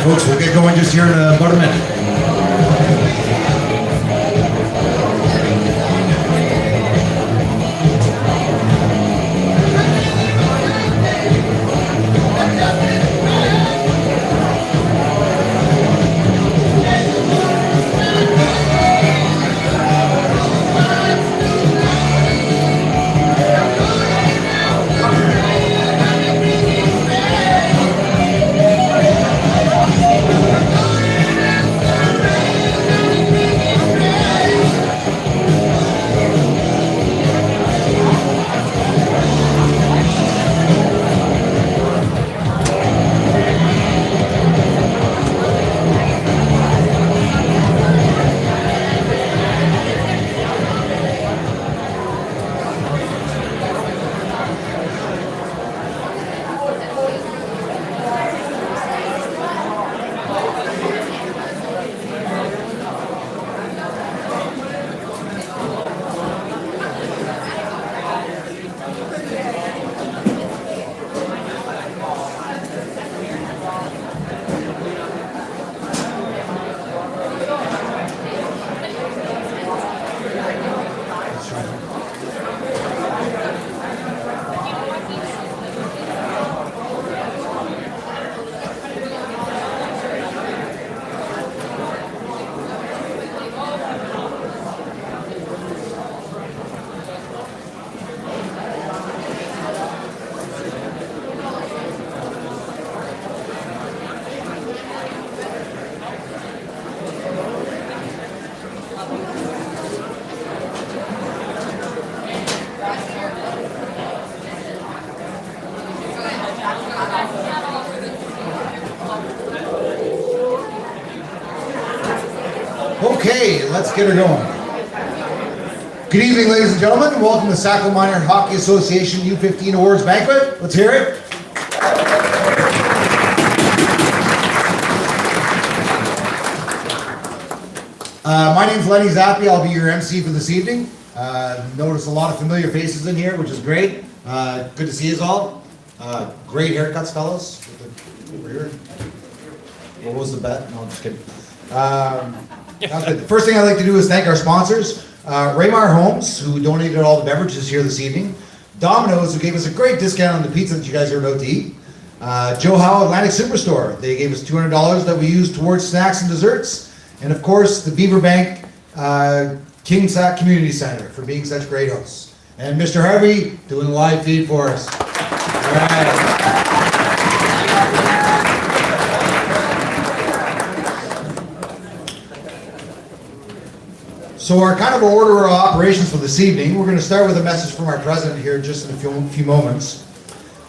folks, we'll get going just here in about a minute. Okay, let's get her going. Good evening, ladies and gentlemen. Welcome to Sackville Minor Hockey Association U15 Awards Banquet. Let's hear it. My name's Lenny Zappi. I'll be your MC for this evening. Notice a lot of familiar faces in here, which is great. Good to see you all. Great haircuts, fellas. Over here. What was the bet? No, I'm just kidding. The first thing I'd like to do is thank our sponsors. Raymar Homes, who donated all the beverages here this evening. Domino's, who gave us a great discount on the pizza that you guys are about to eat. Joe Howe Atlantic Superstore. They gave us $200 that we used towards snacks and desserts. And of course, the Beaver Bank King Sack Community Center for being such great hosts. And Mr. Harvey doing the live feed for us. All right. So our kind of order of operations for this evening, we're going to start with a message from our president here just in a few moments.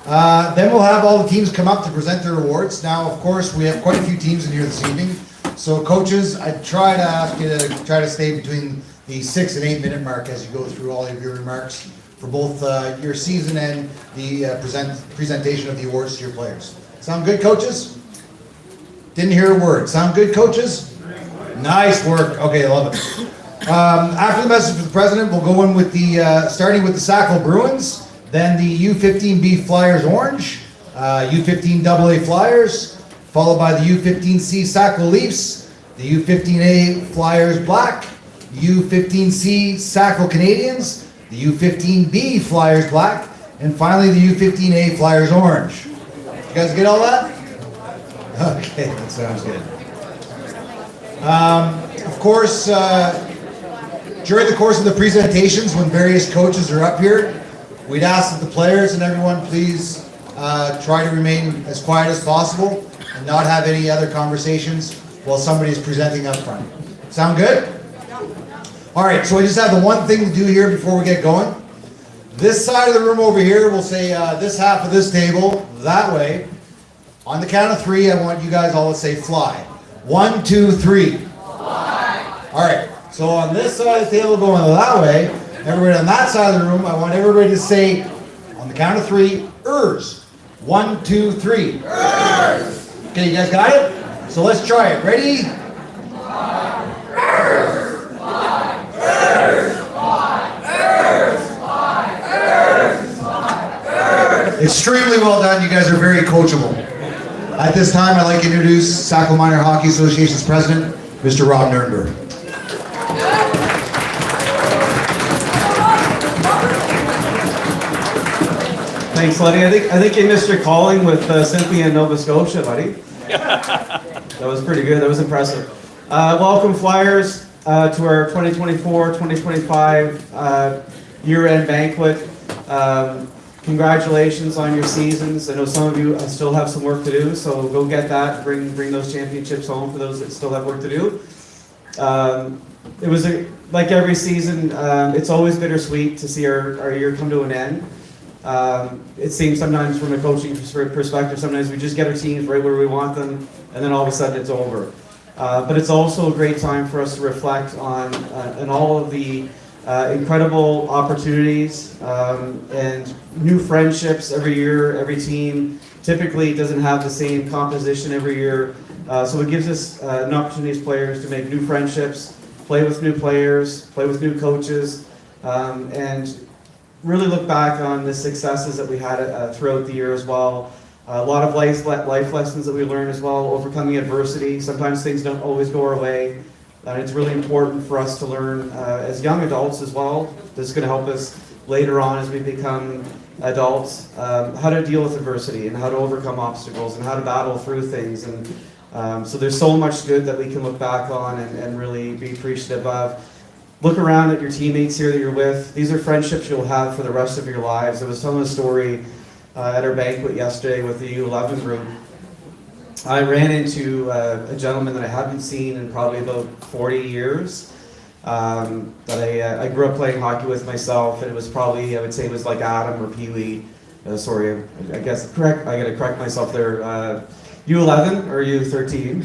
Then we'll have all the teams come up to present their awards. Now, of course, we have quite a few teams in here this evening. So coaches, I try to ask you to try to stay between the 6 and 8 minute mark as you go through all of your remarks for both your season and the presentation of the awards to your players. Sound good, coaches? Didn't hear a word. Sound good, coaches? Nice work. Okay, I love it. After the message from the president, we'll go in with the, starting with the Sackville Bruins, then the U15B Flyers Orange, U15AA Flyers, followed by the U15C Sackville Leafs, the U15A Flyers Black, U15C Sackville Canadians, the U15B Flyers Black, and finally the U15A Flyers Orange. You guys get all that? Okay, that sounds good. Of course, during the course of the presentations, when various coaches are up here, we'd ask that the players and everyone please try to remain as quiet as possible and not have any other conversations while somebody is presenting up front. Sound good? All right, so I just have the one thing to do here before we get going. This side of the room over here, we'll say this half of this table, that way. On the count of 3, I want you guys all to say fly. 1, 2, 3. Fly. All right. So on this side of the table going that way, everybody on that side of the room, I want everybody to say, on the count of 3, ERS. 1, 2, 3. ERS. Okay, you guys got it? So let's try it. Ready? Fly. ERS. Fly. ERS. Fly. ERS. Fly. ERS. Fly. ERS. Extremely well done. You guys are very coachable. At this time, I'd like to introduce Sackville Minor Hockey Association's president, Mr. Rob Nurnberg. Thanks, Letty. I think you missed your calling with Cynthia in Nova Scotia, buddy. That was pretty good. That was impressive. Welcome, Flyers, to our 2024-2025 year-end banquet. Congratulations on your seasons. I know some of you still have some work to do, so go get that. Bring those championships home for those that still have work to do. It was like every season. It's always bittersweet to see our year come to an end. It seems sometimes from a coaching perspective, sometimes we just get our teams right where we want them, and then all of a sudden it's over. But it's also a great time for us to reflect on all of the incredible opportunities and new friendships every year. Every team typically doesn't have the same composition every year, so it gives us an opportunity as players to make new friendships, play with new players, play with new coaches, and really look back on the successes that we had throughout the year as well. A lot of life lessons that we learned as well, overcoming adversity. Sometimes things don't always go our way. And it's really important for us to learn as young adults as well. This is going to help us later on as we become adults, how to deal with adversity and how to overcome obstacles and how to battle through things. And so there's so much good that we can look back on and really be appreciative of. Look around at your teammates here that you're with. These are friendships you'll have for the rest of your lives. I was telling a story at our banquet yesterday with the U11 group. I ran into a gentleman that I haven't seen in probably about 40 years. That I grew up playing hockey with myself, and it was probably, I would say it was like Adam or Pee Wee. Sorry, I guess I gotta correct myself there. U11 or U13.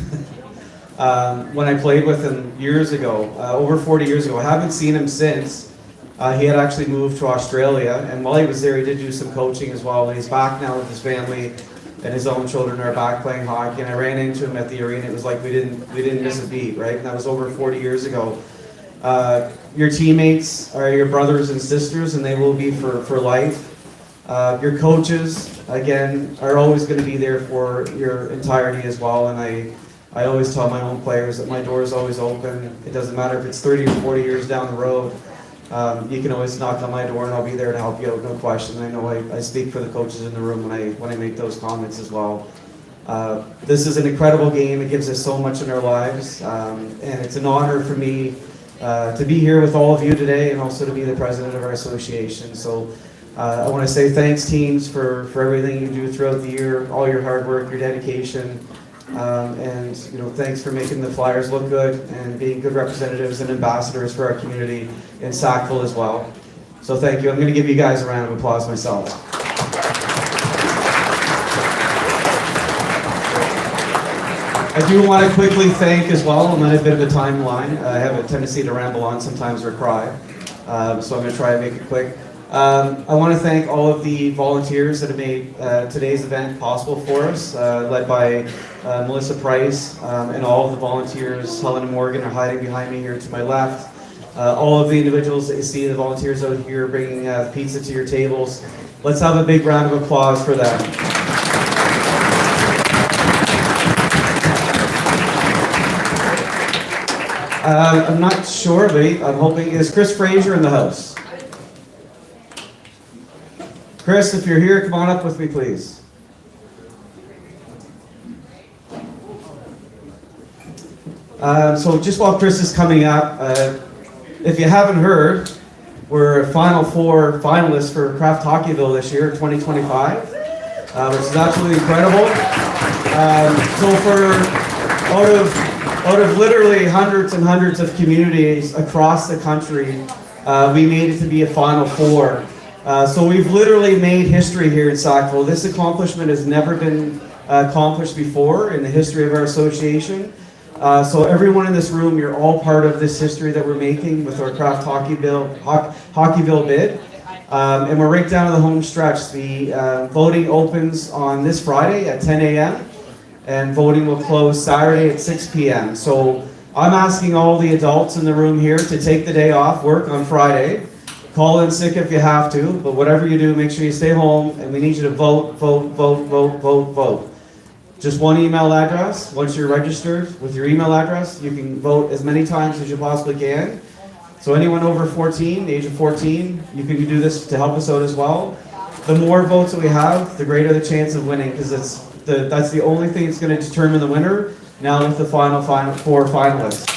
When I played with him years ago, over 40 years ago. I haven't seen him since. He had actually moved to Australia, and while he was there, he did do some coaching as well. And he's back now with his family, and his own children are back playing hockey. And I ran into him at the arena. It was like we didn't miss a beat, right? And that was over 40 years ago. Your teammates are your brothers and sisters, and they will be for life. Your coaches, again, are always going to be there for your entirety as well. And I always tell my own players that my door is always open. It doesn't matter if it's 30 or 40 years down the road. You can always knock on my door and I'll be there to help you out, no question. I know I speak for the coaches in the room when I make those comments as well. This is an incredible game. It gives us so much in our lives. And it's an honor for me to be here with all of you today and also to be the president of our association. So I want to say thanks, teams, for everything you do throughout the year, all your hard work, your dedication. And thanks for making the Flyers look good and being good representatives and ambassadors for our community in Sackville as well. So thank you. I'm going to give you guys a round of applause myself. I do want to quickly thank as well. I'm on a bit of a timeline. I have a tendency to ramble on sometimes or cry, so I'm going to try and make it quick. I want to thank all of the volunteers that have made today's event possible for us, led by Melissa Price and all of the volunteers. Helen and Morgan are hiding behind me here to my left. All of the individuals that you see, the volunteers out here bringing pizza to your tables. Let's have a big round of applause for them. I'm not sure, but I'm hoping, is Chris Fraser in the house? Chris, if you're here, come on up with me, please. So just while Chris is coming up, if you haven't heard, we're Final Four finalists for Kraft Hockeyville this year, 2025, which is absolutely incredible. So out of literally hundreds and hundreds of communities across the country, we made it to be a Final Four. So we've literally made history here in Sackville. This accomplishment has never been accomplished before in the history of our association. So everyone in this room, you're all part of this history that we're making with our Kraft Hockeyville bid. And we're right down to the home stretch. The voting opens on this Friday at 10 a.m. and voting will close Saturday at 6 p.m. So I'm asking all the adults in the room here to take the day off work on Friday. Call in sick if you have to, but whatever you do, make sure you stay home, and we need you to vote, vote, vote, vote, vote, vote. Just one email address. Once you're registered with your email address, you can vote as many times as you possibly can. So anyone over 14, the age of 14, you can do this to help us out as well. The more votes that we have, the greater the chance of winning, because that's the only thing that's going to determine the winner. Now with the final four finalists.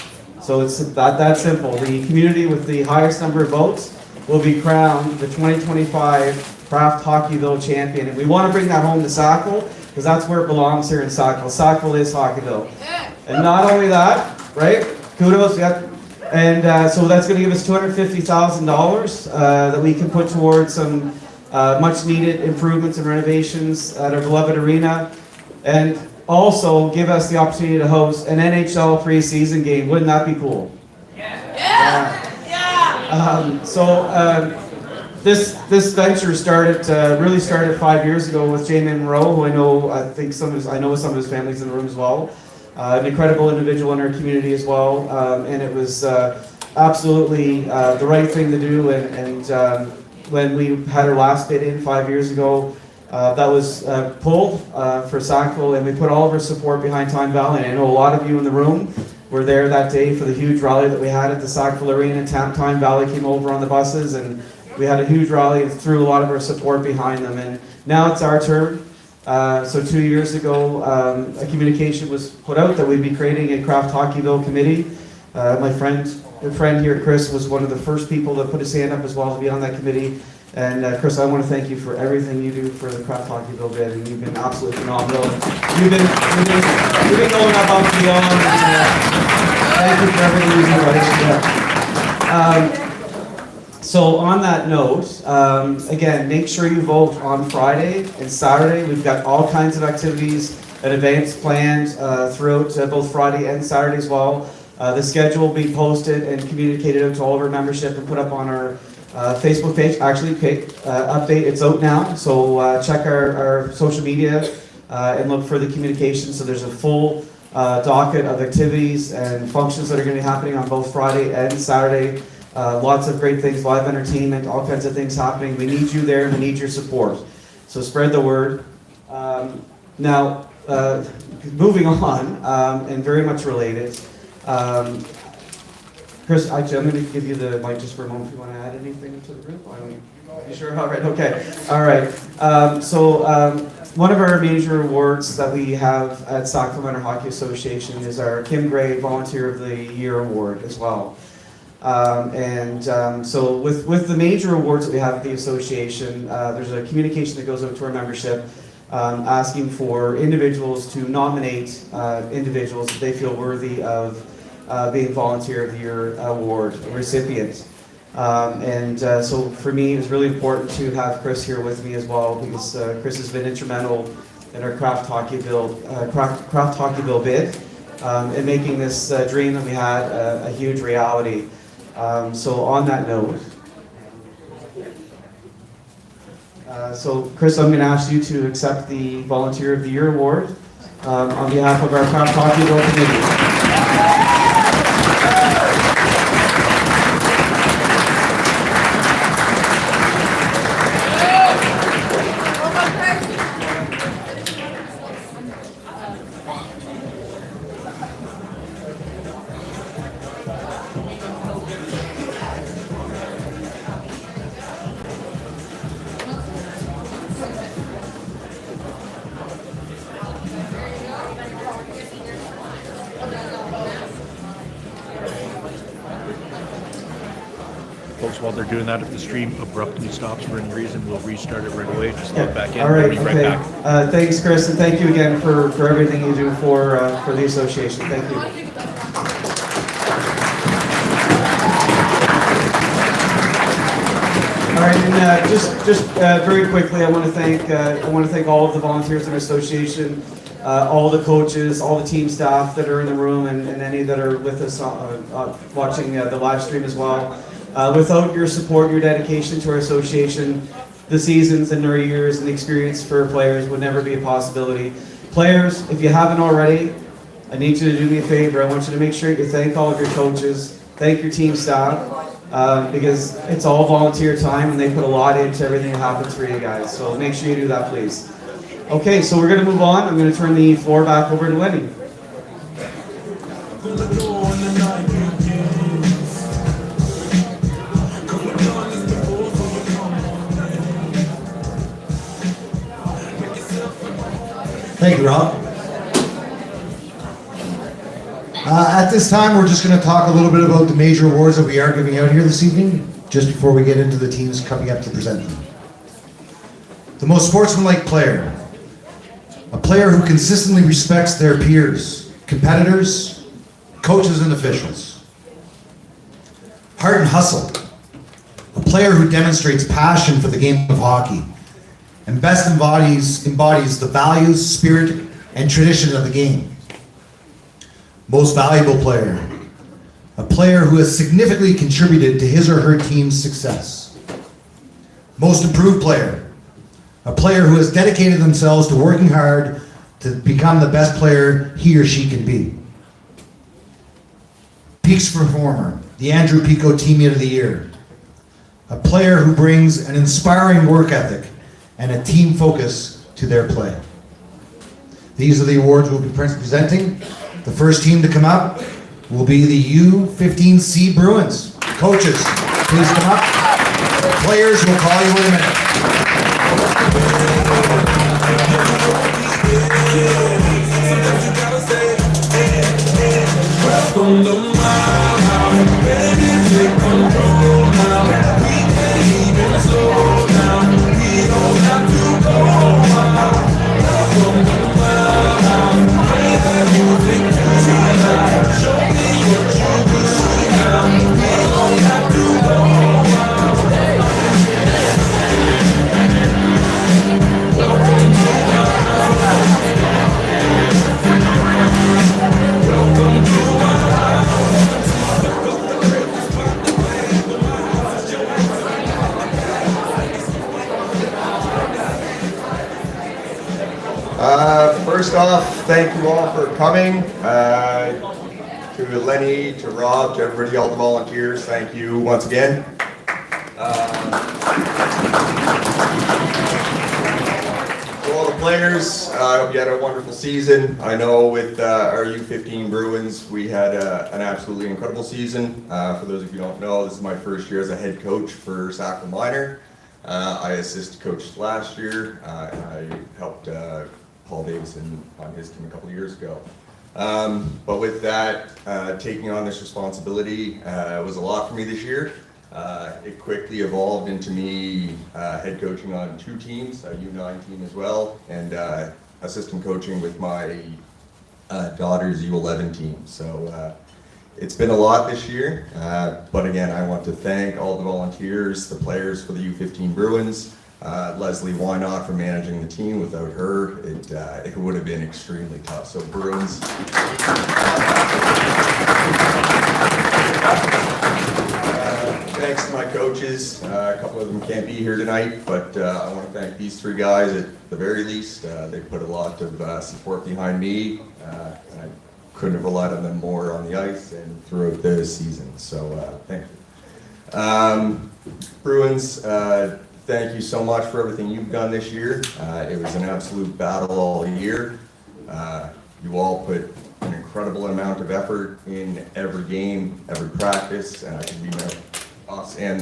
So it's that simple. The community with the highest number of votes will be crowned the 2025 Craft Hockeyville champion. And we want to bring that home to Sackville, because that's where it belongs here in Sackville. Sackville is Hockeyville. And not only that, right? Kudos. And so that's going to give us $250,000 that we can put towards some much needed improvements and renovations at our beloved arena. And also give us the opportunity to host an NHL preseason game. Wouldn't that be cool? This venture really started 5 years ago with Jamie Monroe, who I know some of his family's in the room as well. An incredible individual in our community as well, and it was absolutely the right thing to do. And when we had our last bid in 5 years ago, that was pulled for Sackville, and we put all of our support behind Time Valley. And I know a lot of you in the room were there that day for the huge rally that we had at the Sackville Arena. Time Valley came over on the buses, and we had a huge rally and threw a lot of our support behind them. And now it's our turn. So 2 years ago, a communication was put out that we'd be creating a Craft Hockeyville committee. My friend here, Chris, was one of the first people that put his hand up as well to be on that committee. And Chris, I want to thank you for everything you do for the Craft Hockeyville bid, and you've been absolutely phenomenal. You've been going above and beyond. Thank you for everything you do. So on that note, again, make sure you vote on Friday and Saturday. We've got all kinds of activities and events planned throughout both Friday and Saturday as well. The schedule will be posted and communicated out to all of our membership and put up on our Facebook page. Actually, update, it's out now. So check our social media and look for the communication. So there's a full docket of activities and functions that are going to be happening on both Friday and Saturday. Lots of great things, live entertainment, all kinds of things happening. We need you there, and we need your support. So spread the word. Now, moving on, and very much related, Chris, actually, I'm going to give you the mic just for a moment if you want to add anything to the group. You sure? All right, okay. All right. One of our major awards that we have at Sackville Minor Hockey Association is our Kim Gray Volunteer of the Year Award as well. So with the major awards that we have at the association, there's a communication that goes out to our membership asking for individuals to nominate individuals that they feel worthy of being Volunteer of the Year Award recipient. So for me, it was really important to have Chris here with me as well, because Chris has been instrumental in our Craft Hockeyville bid and making this dream that we had a huge reality. So on that note, so Chris, I'm going to ask you to accept the Volunteer of the Year Award on behalf of our Craft Hockeyville committee. Folks, while they're doing that, if the stream abruptly stops for any reason, we'll restart it right away. Just log back in. All right, we'll be okay. right back. Thanks, Chris, and thank you again for everything you do for the association. Thank you. All right, and just very quickly, I want to thank all of the volunteers in our association, all the coaches, all the team staff that are in the room, and any that are with us watching the live stream as well. Without your support, your dedication to our association, the seasons and our years and the experience for players would never be a possibility. Players, if you haven't already, I need you to do me a favor. I want you to make sure you thank all of your coaches, thank your team staff, because it's all volunteer time and they put a lot into everything that happens for you guys. So make sure you do that, please. Okay, so we're going to move on. I'm going to turn the floor back over to Lenny. Thank you, Rob. At this time, we're just going to talk a little bit about the major awards that we are giving out here this evening, just before we get into the teams coming up to present them. The most sportsmanlike player. A player who consistently respects their peers, competitors, coaches, and officials. Heart and hustle. A player who demonstrates passion for the game of hockey and best embodies the values, spirit, and tradition of the game. Most valuable player. A player who has significantly contributed to his or her team's success. Most improved player. A player who has dedicated themselves to working hard to become the best player he or she can be. Peaks performer, the Andrew Pico Teammate of the Year. A player who brings an inspiring work ethic and a team focus to their play. These are the awards we'll be presenting. The first team to come up will be the U15C Bruins. Coaches, please come up. Players, we'll call you in a minute. Welcome to my house, baby, take control now. We can't even slow down, we don't have to go out. Welcome to my house, play that music tonight. Show me what you can see now, we don't have to go out. Welcome to my house. Welcome to my First off, thank you all for coming. To Lenny, to Rob, to everybody, all the volunteers, thank you once again. To all the players, I hope you had a wonderful season. I know with our U15 Bruins, we had an absolutely incredible season. For those of you who don't know, this is my first year as a head coach for Sackville Minor. I assisted coached last year, and I helped Paul Davison on his team a couple of years ago. But with that, taking on this responsibility was a lot for me this year. It quickly evolved into me head coaching on 2 teams, a U9 team as well, and assistant coaching with my daughter's U11 team. So it's been a lot this year, but again, I want to thank all the volunteers, the players for the U15 Bruins, Leslie Wynot for managing the team. Without her, it would have been extremely tough. So Bruins. Thanks to my coaches. A couple of them can't be here tonight, but I want to thank these 3 guys at the very least. They put a lot of support behind me, and I couldn't have relied on them more on the ice and throughout the season. So thank you. Bruins, thank you so much for everything you've done this year. It was an absolute battle all year. You all put an incredible amount of effort in every game, every practice, and I can be us and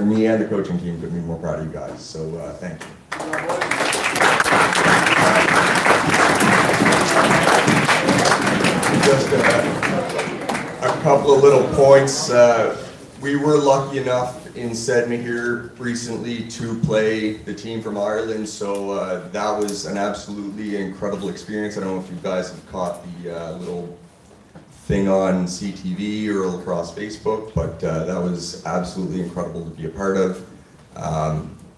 me and the coaching team could be more proud of you guys. So thank you. Just a couple of little points. We were lucky enough in Sedna here recently to play the team from Ireland, so that was an absolutely incredible experience. I don't know if you guys have caught the little thing on CTV or across Facebook, but that was absolutely incredible to be a part of.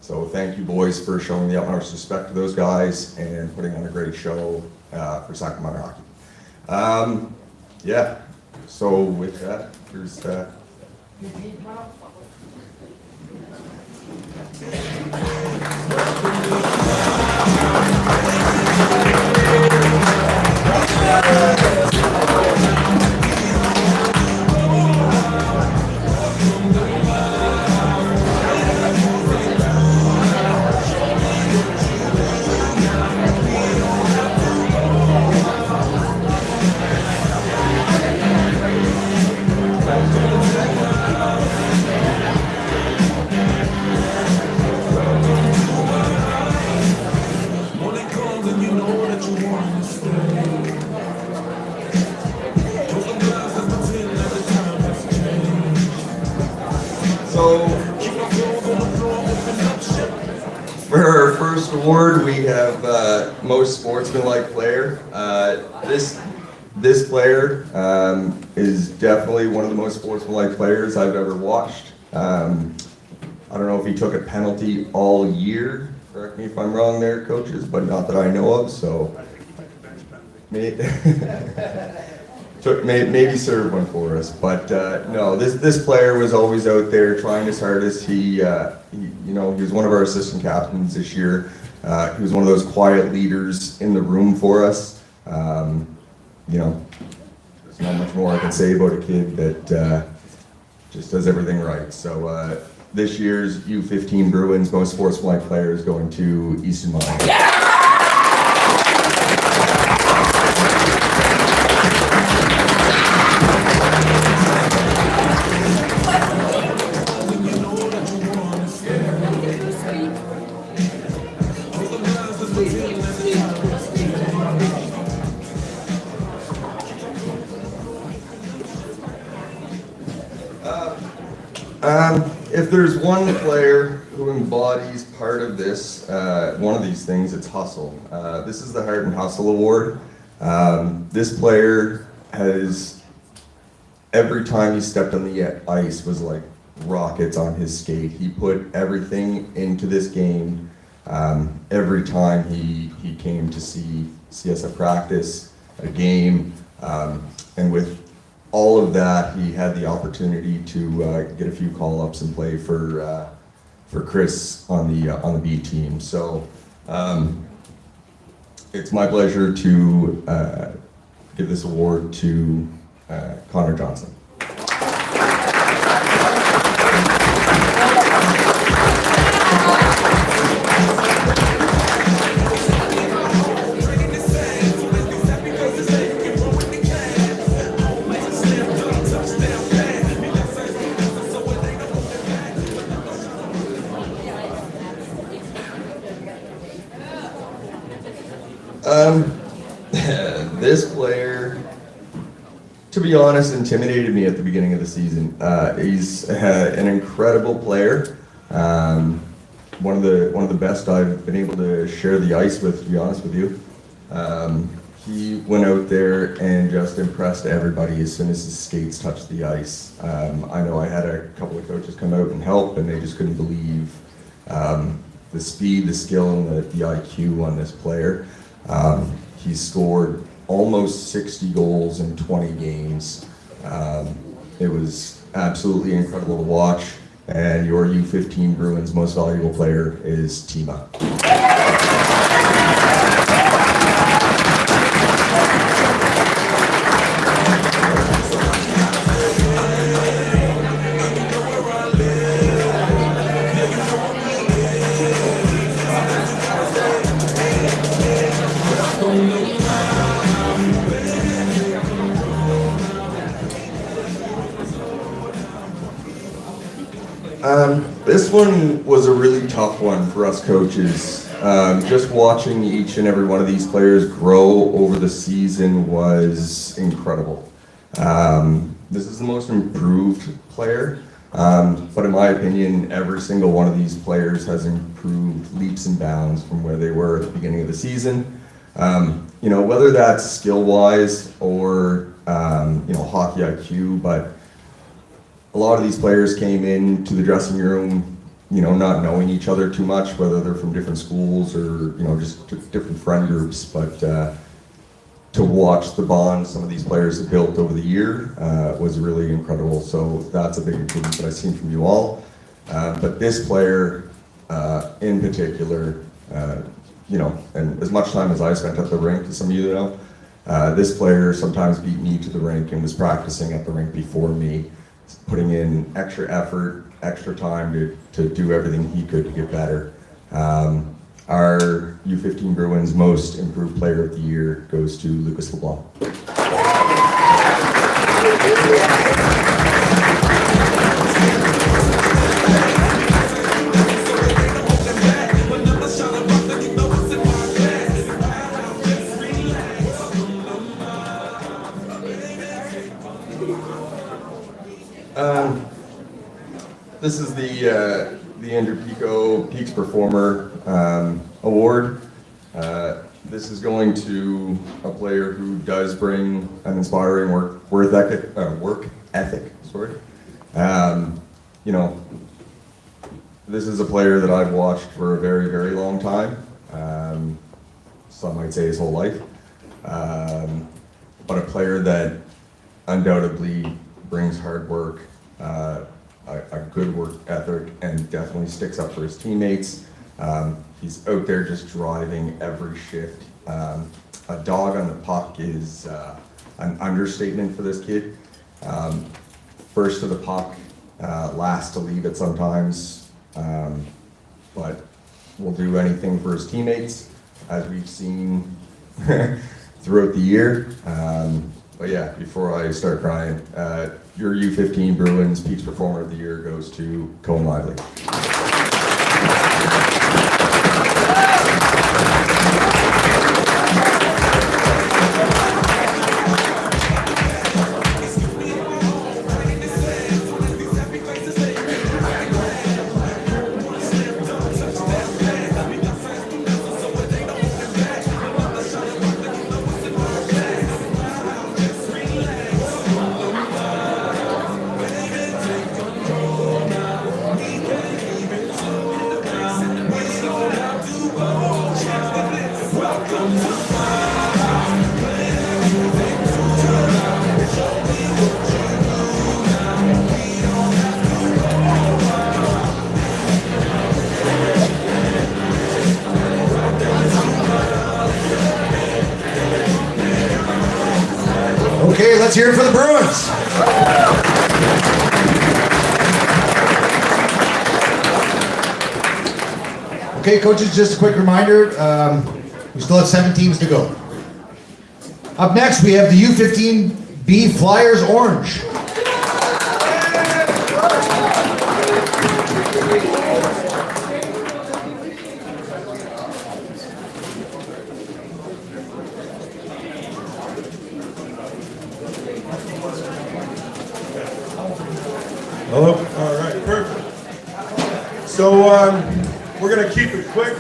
So thank you boys for showing the utmost respect to those guys and putting on a great show for Sackville Minor Hockey. Yeah, so with that, here's first award, we have most sportsmanlike player. This player is definitely one of the most sportsmanlike players I've ever watched. I don't know if he took a penalty all year. Correct me if I'm wrong there, coaches, but not that I know of. So maybe serve one for us. But no, this player was always out there trying his hardest. He was one of our assistant captains this year. He was one of those quiet leaders in the room for us. There's not much more I can say about a kid that just does everything right. So this year's U15 Bruins most sportsmanlike player is going to Easton Mine. If there's one player who embodies part of this, one of these things, it's hustle. This is the Heart and Hustle Award. This player has, every time he stepped on the ice was like rockets on his skate. He put everything into this game. Every time he came to see us at practice, a game, and with all of that, he had the opportunity to get a few call-ups and play for Chris on the B team. So it's my pleasure to give this award to Connor Johnson. This player, to be honest, intimidated me at the beginning of the season. He's an incredible player. One of the best I've been able to share the ice with, to be honest with you. He went out there and just impressed everybody as soon as his skates touched the ice. I know I had a couple of coaches come out and help, and they just couldn't believe the speed, the skill, and the IQ on this player. He scored almost 60 goals in 20 games. It was absolutely incredible to watch. And your U15 Bruins most valuable player is Tima. This one was a really tough one for us coaches. Just watching each and every one of these players grow over the season was incredible. This is the most improved player, but in my opinion, every single one of these players has improved leaps and bounds from where they were at the beginning of the season. Whether that's skill-wise or hockey IQ, but a lot of these players came into the dressing room, not knowing each other too much, whether they're from different schools or, just different friend groups. But to watch the bond some of these players have built over the year was really incredible. So that's a big improvement that I've seen from you all. But this player in particular, and as much time as I spent at the rink, as some of you know, this player sometimes beat me to the rink and was practicing at the rink before me, putting in extra effort, extra time to do everything he could to get better. Our U15 Bruins most improved player of the year goes to Lucas LeBlanc. This is the Andrew Peaks Performer. award. This is going to a player who does bring an inspiring work ethic. Sorry. You know, this is a player that I've watched for a very, very long time. Some might say his whole life. But a player that undoubtedly brings hard work, a good work ethic, and definitely sticks up for his teammates. He's out there just driving every shift. A dog on the puck is an understatement for this kid. First to the puck, last to leave it sometimes, but will do anything for his teammates, as we've seen throughout the year. But yeah, before I start crying, your U15 Bruins Peach Performer of the Year goes to Cone Lively. Okay, let's hear it for the Bruins. Okay, coaches, just a quick reminder, we still have 7 teams to go. Up next, we have the U15B Flyers Orange. Hello? All right, perfect. So we're going to keep it quick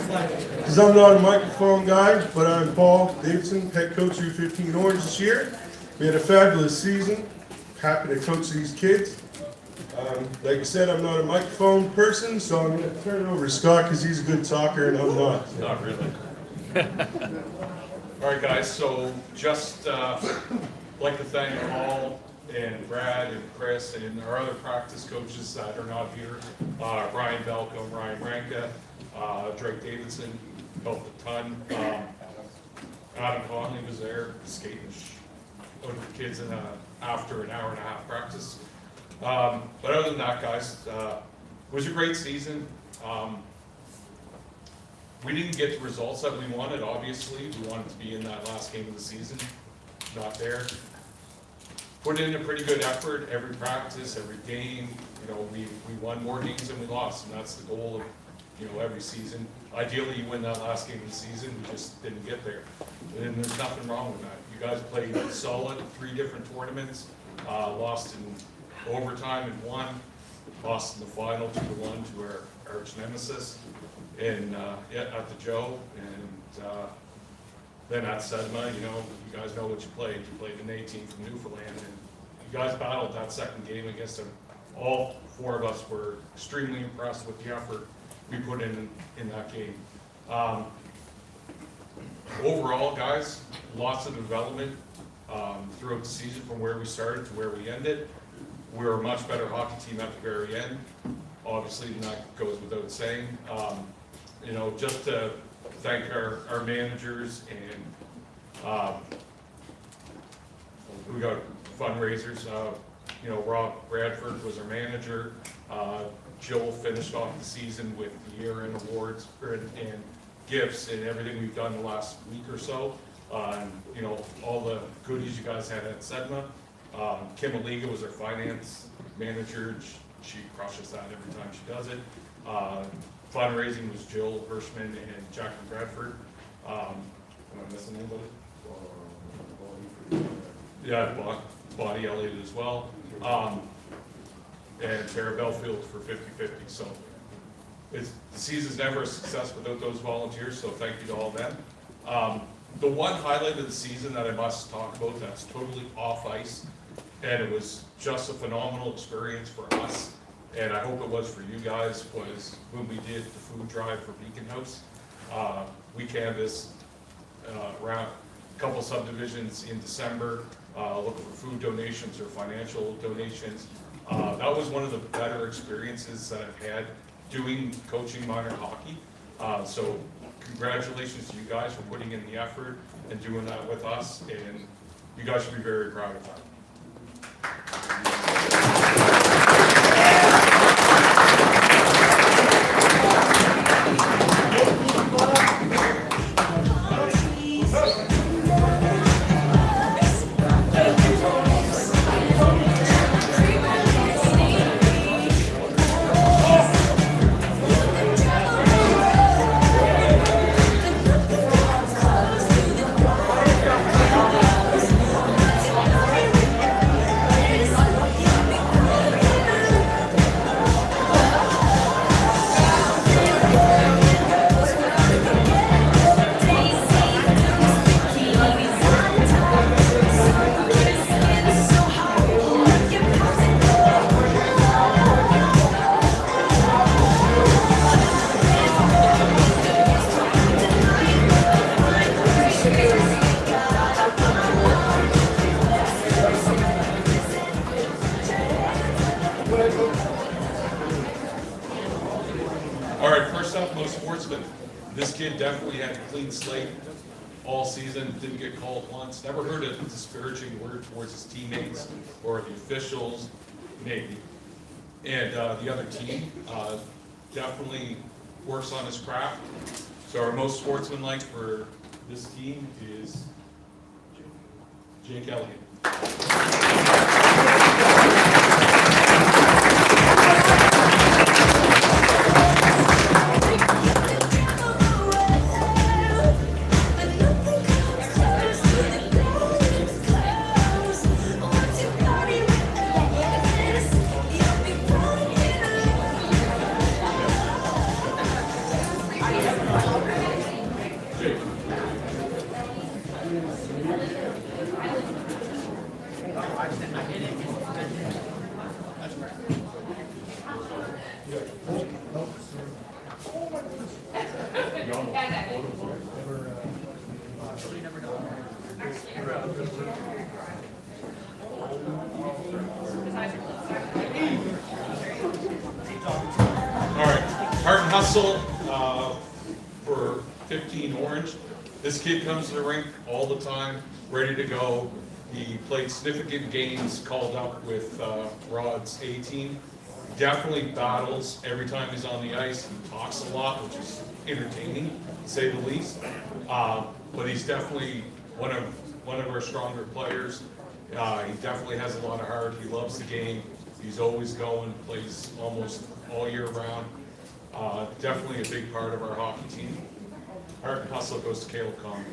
because I'm not a microphone guy, but I'm Paul Davidson, head coach of U15 Orange this year. We had a fabulous season. Happy to coach these kids. Like I said, I'm not a microphone person, so I'm going to turn it over to Scott because he's a good talker and I'm not. Not really. All right, guys, so just like to thank Paul and Brad and Chris and our other practice coaches that are not here, Ryan Belko, Ryan Ranka, Drake Davidson, helped a ton. Adam Conley was there, skating out of the kids in after an hour and a half practice. But other than that, guys, it was a great season. We didn't get the results that we wanted, obviously. We wanted to be in that last game of the season, not there. Put in a pretty good effort every practice, every game. You know, we won more games than we lost, and that's the goal of, you know, every season. Ideally, you win that last game of the season. We just didn't get there, and there's nothing wrong with that. You guys played solid 3 different tournaments, lost in overtime in one, lost in the final 2-1 to our arch nemesis, and at the Joe, and then at Sedma, you know, you guys know what you played. You played an A team from Newfoundland, and you guys battled that second game against them. All 4 of us were extremely impressed with the effort we put in that game. Overall, guys, lots of development throughout the season from where we started to where we ended. We were a much better hockey team at the very end. Obviously, and that goes without saying. You know, just to thank our managers, and we got fundraisers. You know, Rob Bradford was our manager. Jill finished off the season with the year-end awards and gifts and everything we've done the last week or so. You know, all the goodies you guys had at Sedma. Kim Aliga was our finance manager. She crushes that every time she does it. Fundraising was Jill Hirschman and Jacqueline Bradford. Am I missing anybody? Yeah, Body Elliott as well. And Tara Belfield for 50-50. So The season's never a success without those volunteers, so thank you to all of them. The one highlight of the season that I must talk about that's totally off ice, and it was just a phenomenal experience for us, and I hope it was for you guys, was when we did the food drive for Beacon House. We canvassed around a couple subdivisions in December, looking for food donations or financial donations. That was one of the better experiences that I've had doing coaching minor hockey. So congratulations to you guys for putting in the effort and doing that with us, and you guys should be very proud of that. All right, first up, most sportsmen. This kid definitely had a clean slate all season, didn't get called once, never heard a disparaging word towards his teammates or the officials, maybe. And the other team definitely works on his craft. So our most sportsmanlike for this team is Jake Elliott. Heart and hustle for 15 Orange. This kid comes to the rink all the time, ready to go. He played significant games, called up with Rod's A team. Definitely battles every time he's on the ice. He talks a lot, which is entertaining, to say the least. But he's definitely one of our stronger players. He definitely has a lot of heart. He loves the game. He's always going, plays almost all year round. Definitely a big part of our hockey team. Heart and hustle goes to Caleb Conley.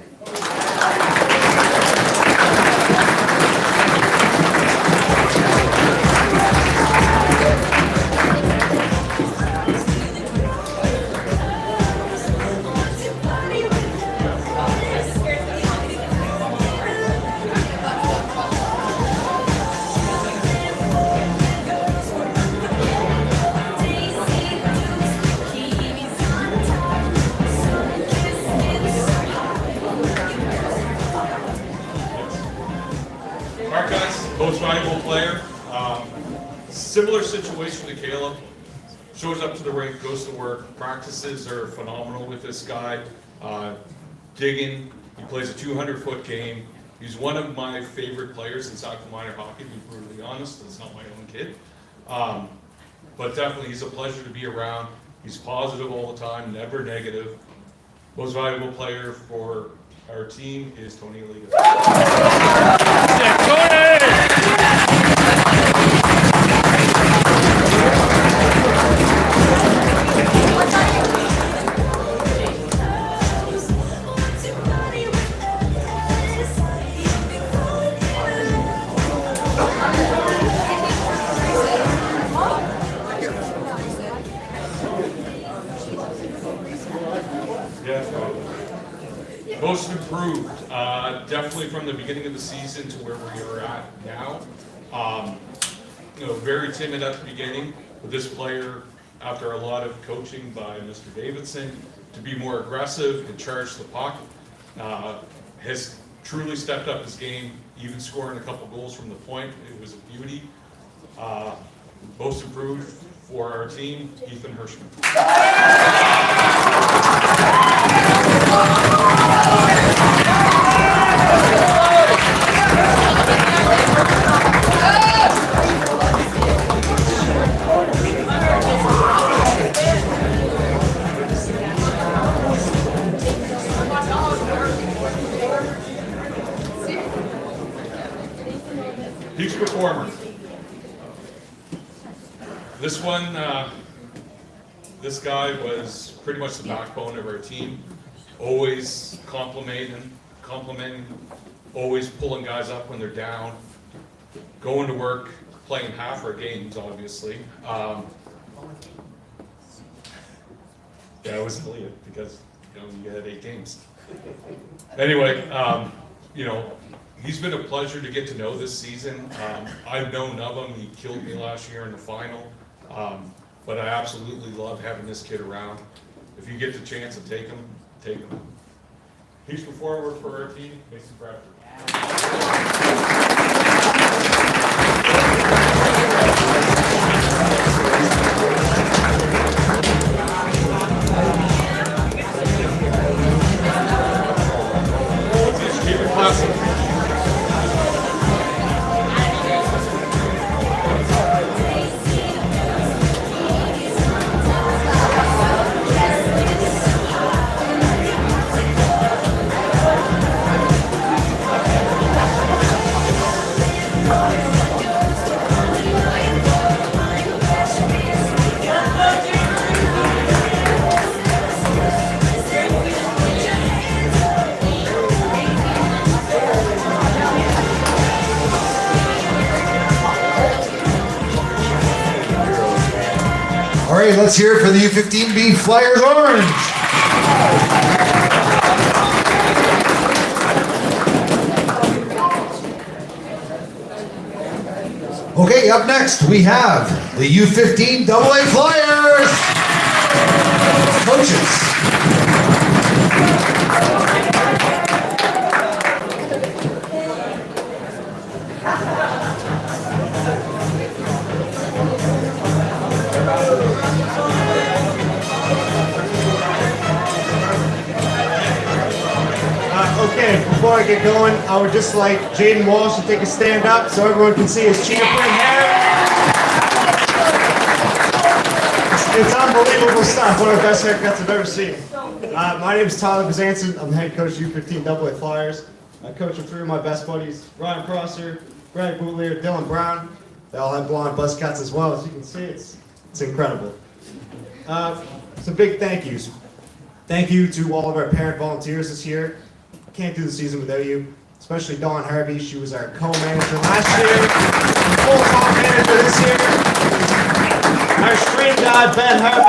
Most valuable player, similar situation to Caleb, shows up to the rink, goes to work, practices are phenomenal with this guy, digging, he plays a 200-foot game, he's one of my favorite players in Sackville minor hockey, to be brutally honest, it's not my own kid, but definitely he's a pleasure to be around, he's positive all the time, never negative. Most valuable player for our team is Tony Liga. from the beginning of the season to where we are at now. Very timid at the beginning, but this player, after a lot of coaching by Mr. Davidson, to be more aggressive and charge the puck, has truly stepped up his game, even scoring a couple goals from the point. It was a beauty. Most improved for our team, Ethan Hirschman. Huge performer. This one, this guy was pretty much the backbone of our team. Always complimenting, always pulling guys up when they're down, going to work, playing half our games, obviously. Yeah, it was Elliot because you had 8 games. Anyway, he's been a pleasure to get to know this season. I've known of him. He killed me last year in the final. But I absolutely love having this kid around. If you get the chance to take him, take him. Huge performer for our team, Mason Bradford. Keep it classic. All right, let's hear it for the U15B Flyers Orange. Okay, up next we have the U15AA Flyers. Coaches. Okay, before I get going, I would just like Jaden Walsh to take a stand up so everyone can see his cheetah print hair. It's unbelievable stuff, one of the best haircuts I've ever seen. My name is Tyler Bazanson. I'm the head coach of U15AA Flyers. I coach with 3 of my best buddies, Ryan Prosser, Greg Bootleer, Dylan Brown. They all have blonde buzz cuts as well. As you can see, it's incredible. Some big thank yous. Thank you to all of our parent volunteers this year. Can't do the season without you, especially Dawn Harvey. She was our co-manager last year, full-time manager this year. Our stream god, Ben Harvey.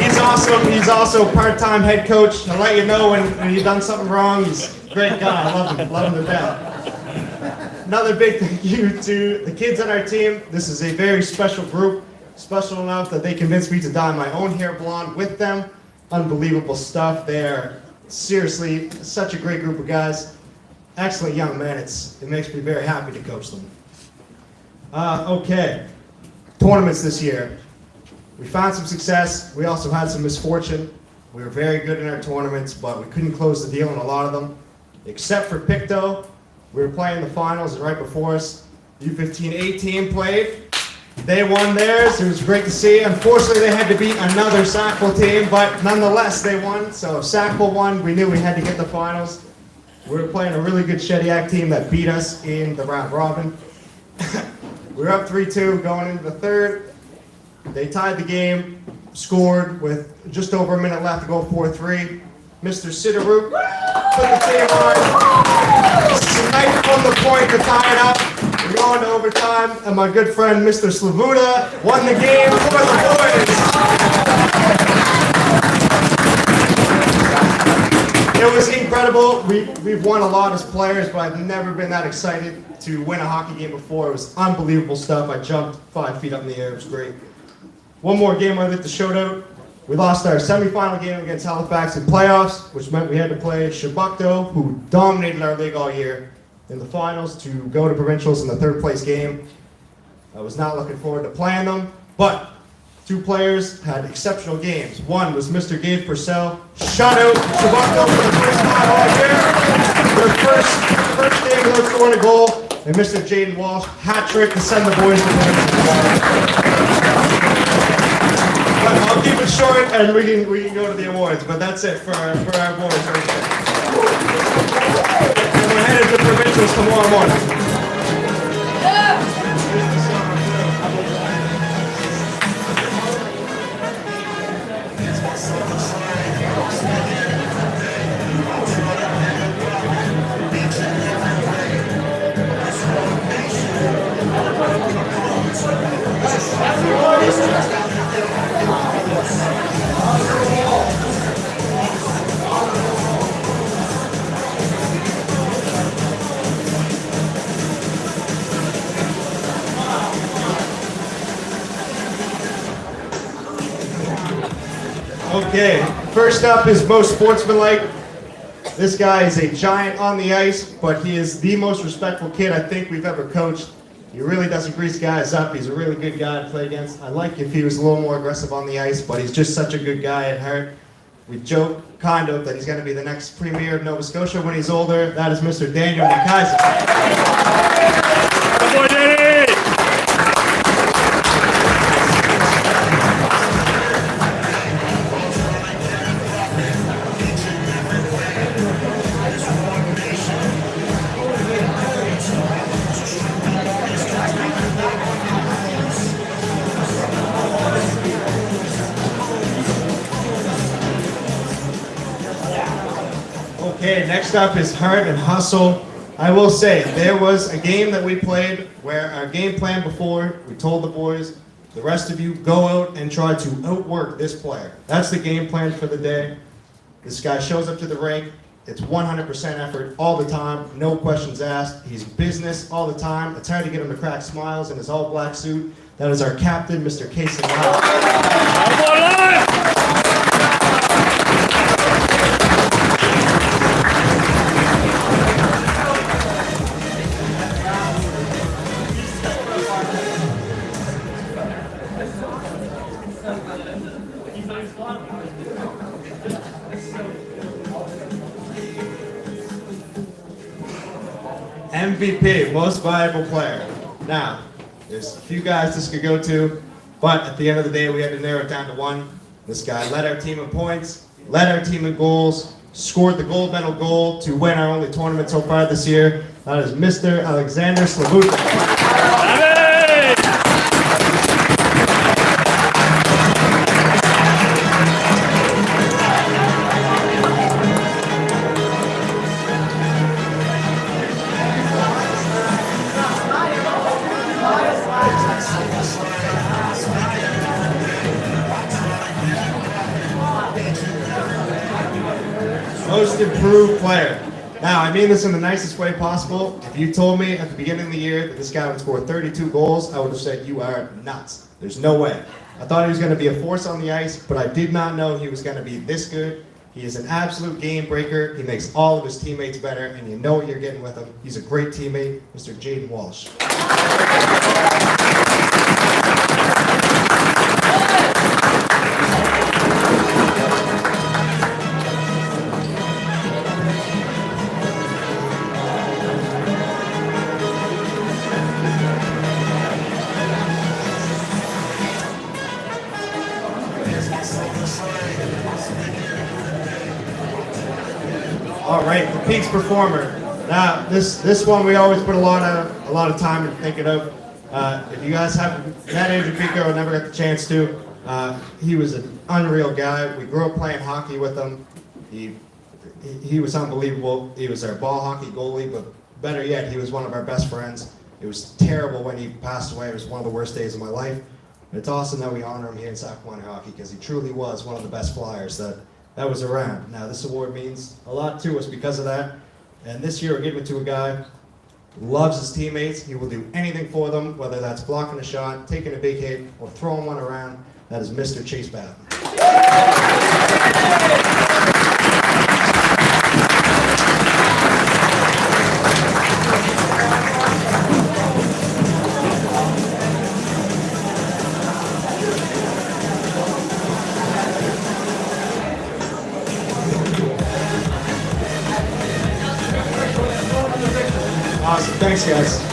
He's awesome. He's also part-time head coach. I'll let you know when you've done something wrong. He's a great guy. I love him to death. Another big thank you to the kids on our team. This is a very special group. Special enough that they convinced me to dye my own hair blonde with them. Unbelievable stuff. They are seriously such a great group of guys. Excellent young men. It makes me very happy to coach them. Okay, tournaments this year. We found some success. We also had some misfortune. We were very good in our tournaments, but we couldn't close the deal in a lot of them. Except for Pictou, we were playing the finals, and right before us, the U15A team played. They won theirs. It was great to see. Unfortunately, they had to beat another Sackville team, but nonetheless, they won. So if Sackville won, we knew we had to get the finals. We were playing a really good Shediac team that beat us in the round robin. We were up 3-2 going into the third. They tied the game, scored with just over a minute left to go 4-3. Mr. Sideruk put the team on. Sniped from the point to tie it up. We're going to overtime, and my good friend Mr. Slavuta won the game for the boys. It was incredible. We've won a lot as players, but I've never been that excited to win a hockey game before. It was unbelievable stuff. I jumped 5 feet up in the air. It was great. One more game I'd like to shout out. We lost our semifinal game against Halifax in playoffs, which meant we had to play Shabukto, who dominated our league all year, in the finals to go to provincials in the 3rd place game. I was not looking forward to playing them, but 2 players had exceptional games. One was Mr. Gabe Purcell, shut out Shabukto for the first time all year. Their first game without scoring a goal, and Mr. Jaden Walsh, hat trick to send the boys to provincials. I'll keep it short and we can go to the awards, but that's it for our boys right there. And we're headed to provincials tomorrow morning. Okay, first up is most sportsmanlike. This guy is a giant on the ice, but he is the most respectful kid I think we've ever coached. He really doesn't grease guys up. He's a really good guy to play against. I like if he was a little more aggressive on the ice, but he's just such a good guy at heart. We joke, kind of, that he's going to be the next premier of Nova Scotia when he's older. That is Mr. Daniel McKaiser. Good boy, Danny! Okay, next up is heart and hustle. I will say, there was a game that we played where our game plan before, we told the boys, the rest of you go out and try to outwork this player. That's the game plan for the day. This guy shows up to the rink. It's 100% effort all the time, no questions asked. He's business all the time. It's hard to get him to crack smiles in his all-black suit. That is our captain, Mr. Casey Lyle. MVP, most valuable player. Now, there's a few guys this could go to, but at the end of the day, we had to narrow it down to one. This guy led our team in points, led our team in goals, scored the gold medal goal to win our only tournament so far this year. That is Mr. Alexander Slavuta. Most improved player. Now, I mean this in the nicest way possible. If you told me at the beginning of the year that this guy would score 32 goals, I would have said, you are nuts. There's no way. I thought he was going to be a force on the ice, but I did not know he was going to be this good. He is an absolute game breaker. He makes all of his teammates better, and you know what you're getting with him. He's a great teammate, Mr. Jaden Walsh. All right, the Peaks Performer. Now, this one we always put a lot of time in thinking of. If you guys haven't met Andrew Pico, never got the chance to. He was an unreal guy. We grew up playing hockey with him. He was unbelievable. He was our ball hockey goalie, but better yet, he was one of our best friends. It was terrible when he passed away. It was one of the worst days of my life. It's awesome that we honor him here in Sackville hockey because he truly was one of the best Flyers that that was around. Now, this award means a lot to us because of that. And this year, we're giving it to a guy who loves his teammates. He will do anything for them, whether that's blocking a shot, taking a big hit, or throwing one around. That is Mr. Chase Batten. Awesome. Thanks, guys.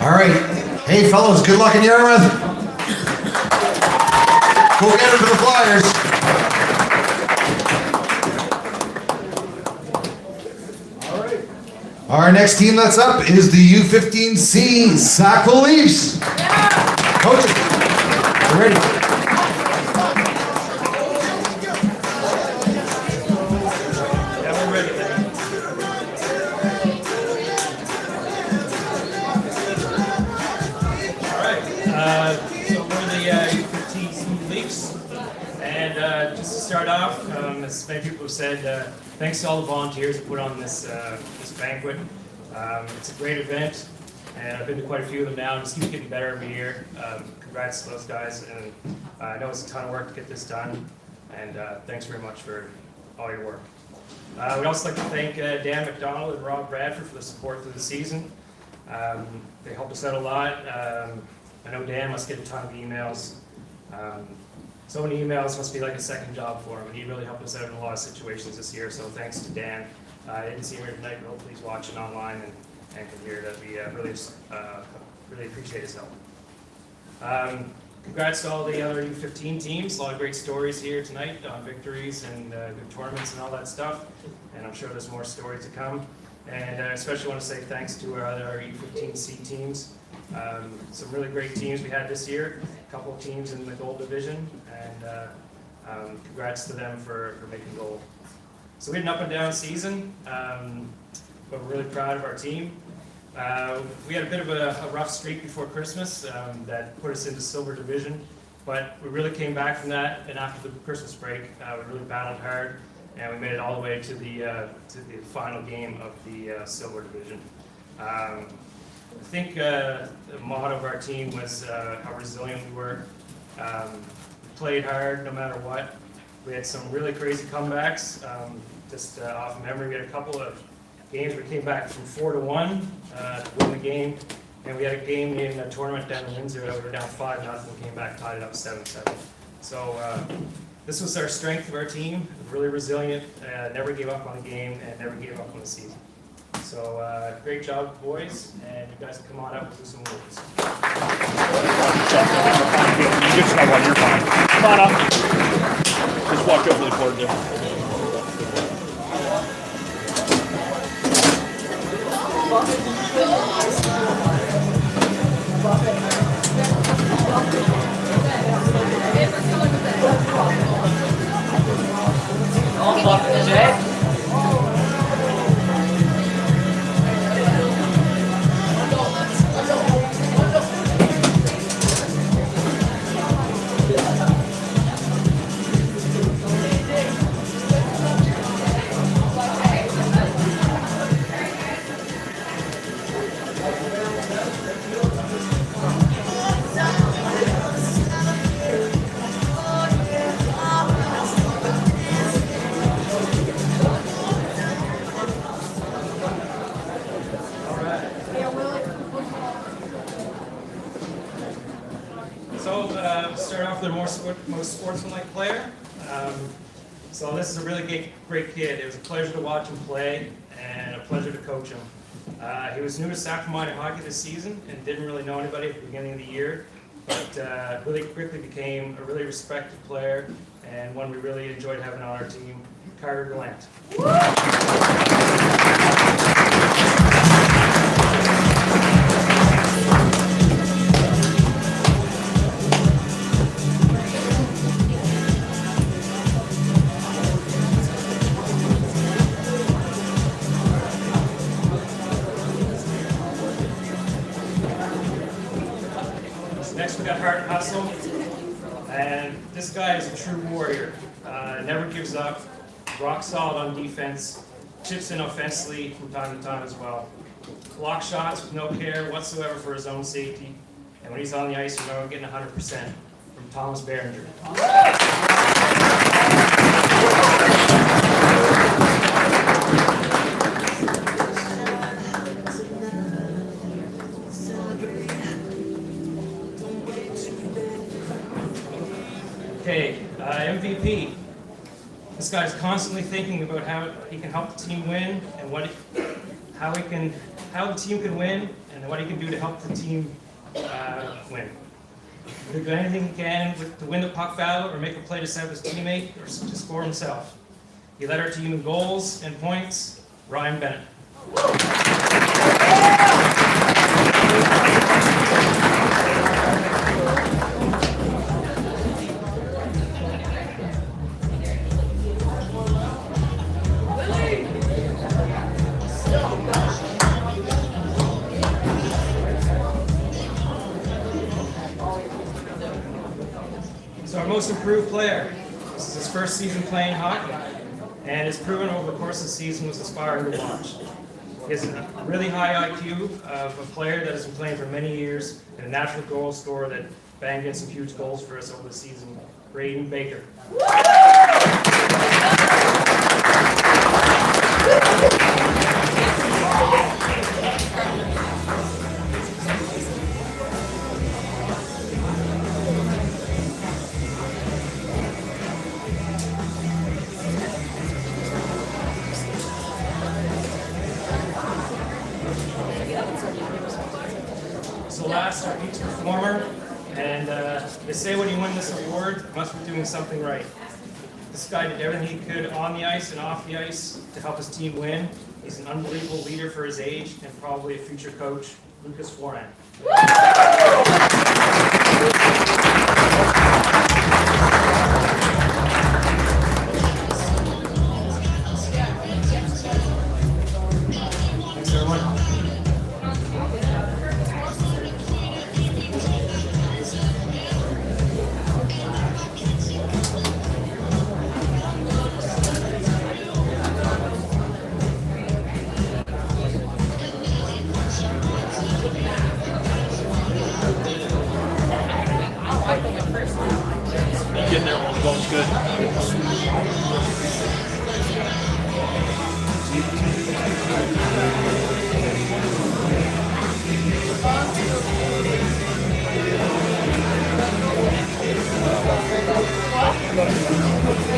All right. Hey, fellas, good luck in Yarmouth. Go get it for the Flyers. All right. Our next team that's up is the U15C Sackville Leafs. Coaches, you ready? So we're the U15C Leafs, and just to start off, as many people have said, thanks to all the volunteers who put on this banquet. It's a great event, and I've been to quite a few of them now, and it just keeps getting better every year. Congrats to those guys, and I know it's a ton of work to get this done, and thanks very much for all your work. We'd also like to thank Dan McDonald and Rob Bradford for the support through the season. They helped us out a lot. I know Dan must get a ton of emails. So many emails must be like a second job for him, and he really helped us out in a lot of situations this year, so thanks to Dan. I didn't see him here tonight, but hopefully he's watching online and can hear that we really appreciate his help. Congrats to all the other U15 teams, a lot of great stories here tonight on victories and good tournaments and all that stuff, and I'm sure there's more stories to come. And I especially want to say thanks to our other U15C teams. Some really great teams we had this year, a couple of teams in the gold division, and congrats to them for making gold. So we had an up and down season, but we're really proud of our team. We had a bit of a rough streak before Christmas that put us into silver division, but we really came back from that, and after the Christmas break, we really battled hard, and we made it all the way to the final game of the silver division. I think the motto of our team was how resilient we were. We played hard no matter what. We had some really crazy comebacks. Just off memory, we had a couple of games where we came back from 4-1 to win the game. And we had a game in a tournament down in Windsor that we were down 5-0, came back, tied it up 7-7. So this was our strength of our team, really resilient, never gave up on the game, and never gave up on the season. So great job, boys, and you guys can come on up and do some words. You just have one, you're fine. Come on up. Just walk over to the court there. start off with the most sportsmanlike player. So this is a really great kid. It was a pleasure to watch him play and a pleasure to coach him. He was new to Sackville Minor hockey this season and didn't really know anybody at the beginning of the year, but really quickly became a really respected player and one we really enjoyed having on our team, Carter Gallant. Next we got Hart Hustle, and this guy is a true warrior. Never gives up, rock solid on defense, chips in offensively from time to time as well. Block shots with no care whatsoever for his own safety, and when he's on the ice, you know, getting 100% from Thomas Behringer. Okay, MVP. This guy's constantly thinking about how he can help the team win and how the team can win and what he can do to help the team win. He'll do anything he can to win the puck battle or make a play to set up his teammate or to score himself. He led our team in goals and points. Ryan Bennett. So our most improved player. This is his first season playing hockey, and has proven over the course of the season was inspiring to watch. He has a really high IQ of a player that has been playing for many years, and a natural goal scorer that banged in some huge goals for us over the season, Braden Baker. So last, our each performer, and they say when you win this award, you must be doing something right. This guy did everything he could on the ice and off the ice to help his team win. He's an unbelievable leader for his age and probably a future coach, Lucas Foran. Thanks, everyone. Getting there while the ball's good.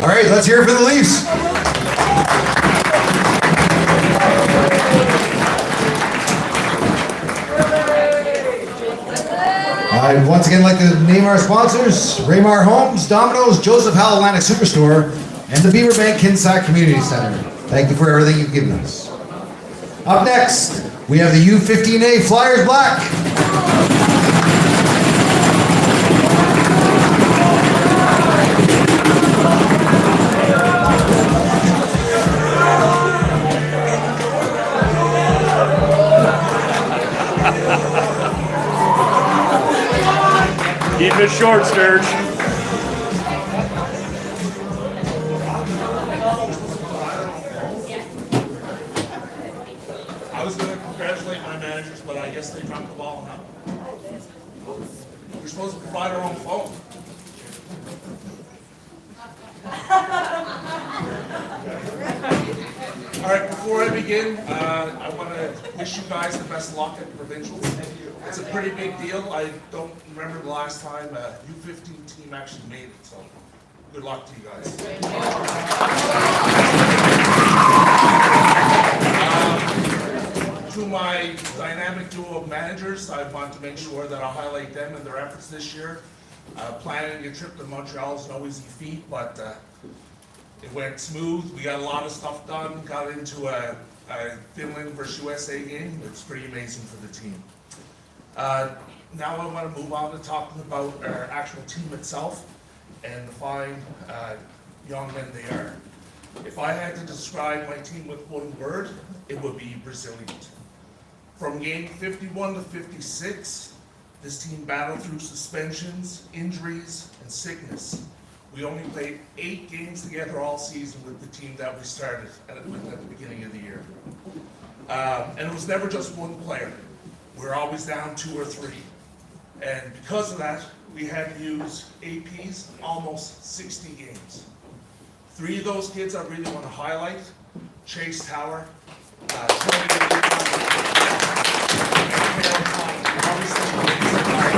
All right, let's hear it for the Leafs. I'd once again like to name our sponsors: Raymar Homes, Domino's, Joseph Howell Atlantic Superstore, and the Beaver Bank Kinsack Community Center. Thank you for everything you've given us. Up next, we have the U15A Flyers Black. Keep it short, Sturge. I was going to congratulate my managers, but I guess they dropped the ball on that. We're supposed to provide our own phone. All right, before I begin, I want to wish you guys the best luck at provincials. It's a pretty big deal. I don't remember the last time a U15 team actually made it, so good luck to you guys. To my dynamic duo of managers, I want to make sure that I'll highlight them and their efforts this year. Planning a trip to Montreal is no easy feat, but it went smooth. We got a lot of stuff done. Got into a Finland versus USA game. It was pretty amazing for the team. Now I want to move on to talking about our actual team itself and the fine young men they are. If I had to describe my team with one word, it would be resilient. From game 51 to 56, this team battled through suspensions, injuries, and sickness. We only played 8 games together all season with the team that we started at the beginning of the year. And it was never just one player. We were always down 2 or 3. And because of that, we had to use APs almost 60 games. 3 of those kids I really want to highlight: Chase Tower,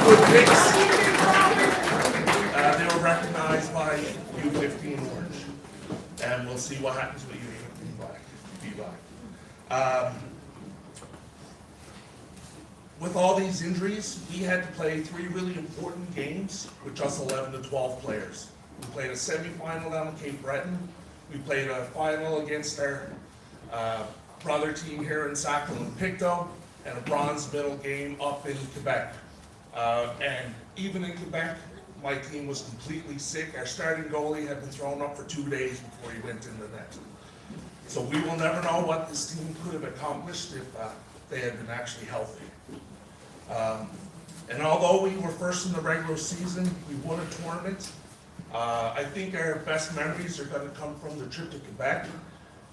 good picks. They were recognized by U15 Orange, and we'll see what happens with U15 Black. With all these injuries, we had to play 3 really important games with just 11 to 12 players. We played a semifinal down in Cape Breton. We played a final against our brother team here in Sackville and Pictou, and a bronze medal game up in Quebec. And even in Quebec, my team was completely sick. Our starting goalie had been thrown up for 2 days before he went in the net. So we will never know what this team could have accomplished if they had been actually healthy. And although we were first in the regular season, we won a tournament. I think our best memories are going to come from the trip to Quebec.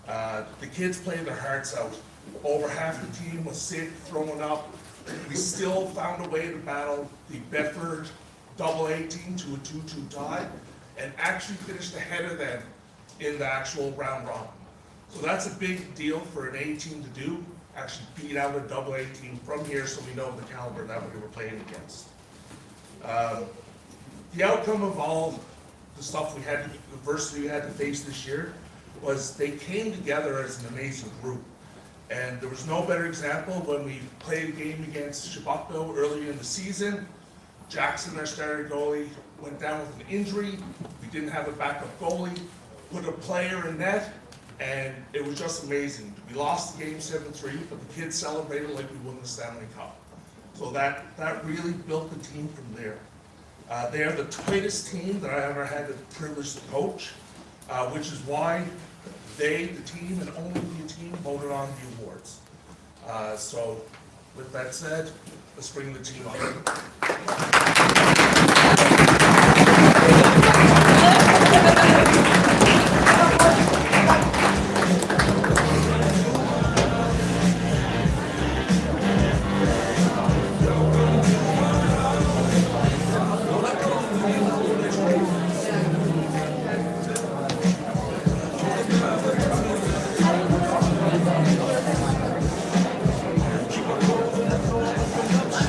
The kids played their hearts out. Over half the team was sick, throwing up. We still found a way to battle the Bedford AA team to a 2-2 tie, and actually finished ahead of them in the actual round robin. So that's a big deal for an A team to do, actually beat out a AA team from here, so we know the caliber that we were playing against. The outcome of all the stuff the adversity we had to face this year, was they came together as an amazing group. And there was no better example when we played a game against Sackville earlier in the season. Jackson, our starting goalie, went down with an injury. We didn't have a backup goalie, put a player in net, and it was just amazing. We lost the game 7-3, but the kids celebrated like we won the Stanley Cup. So that really built the team from there. They are the tightest team that I ever had the privilege to coach, which is why they, the team, and only the team voted on the awards. So with that said, let's bring the team on.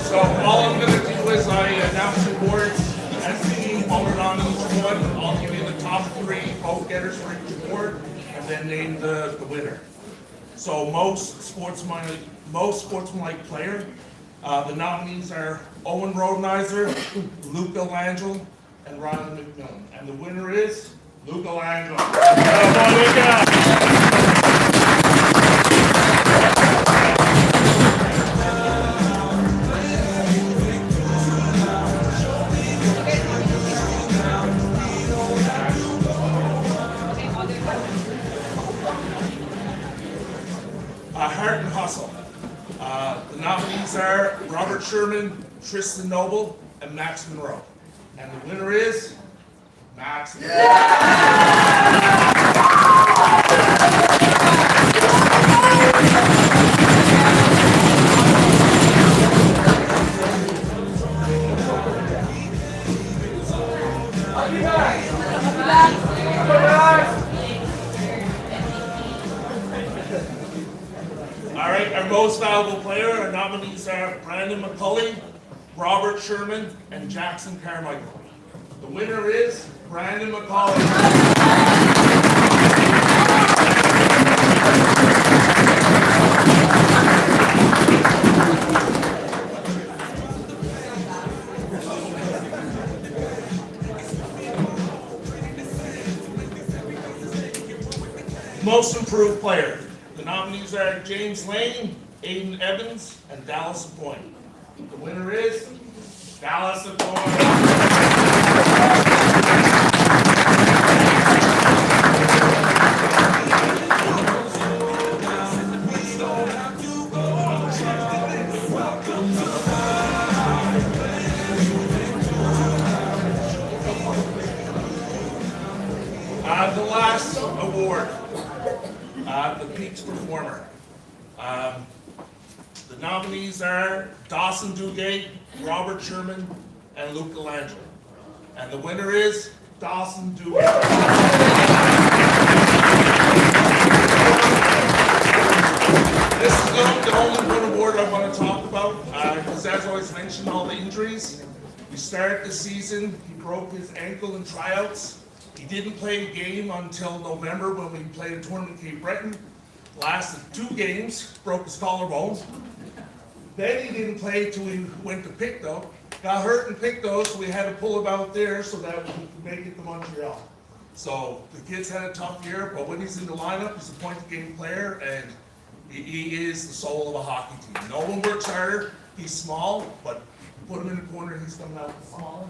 So all I'm going to do is I announce the awards as the team voted on each one. I'll give you the top 3 vote getters for each award, and then name the winner. So most sportsmanlike player, the nominees are Owen Rodenizer, Luca Langell, and Ryan McMillan. And the winner is Luca Langell. Heart and Hustle. The nominees are Robert Sherman, Tristan Noble, and Max Monroe. And the winner is Max Monroe. most valuable player, our nominees are Brandon McCulley, Robert Sherman, and Jackson Carmichael. The winner is Brandon McCulley. Most improved player. The nominees are James Lane, Aiden Evans, and Dallas Point. The winner is Dallas Point. The last award, the Peaks Performer. The nominees are Dawson Dugay, Robert Sherman, and Luke Delangelo. And the winner is Dawson Dugay. This is the only one award I want to talk about, because as I was mentioned, all the injuries. We started the season, he broke his ankle in tryouts. He didn't play a game until November when we played a tournament in Cape Breton. Lasted 2 games, broke his collarbone. Then he didn't play till we went to Pictou. Got hurt in Pictou, so we had to pull him out there so that we could make it to Montreal. So the kid's had a tough year, but when he's in the lineup, he's a point-of-game player, and he is the soul of a hockey team. No one works harder. He's small, but put him in the corner, he's coming out smaller.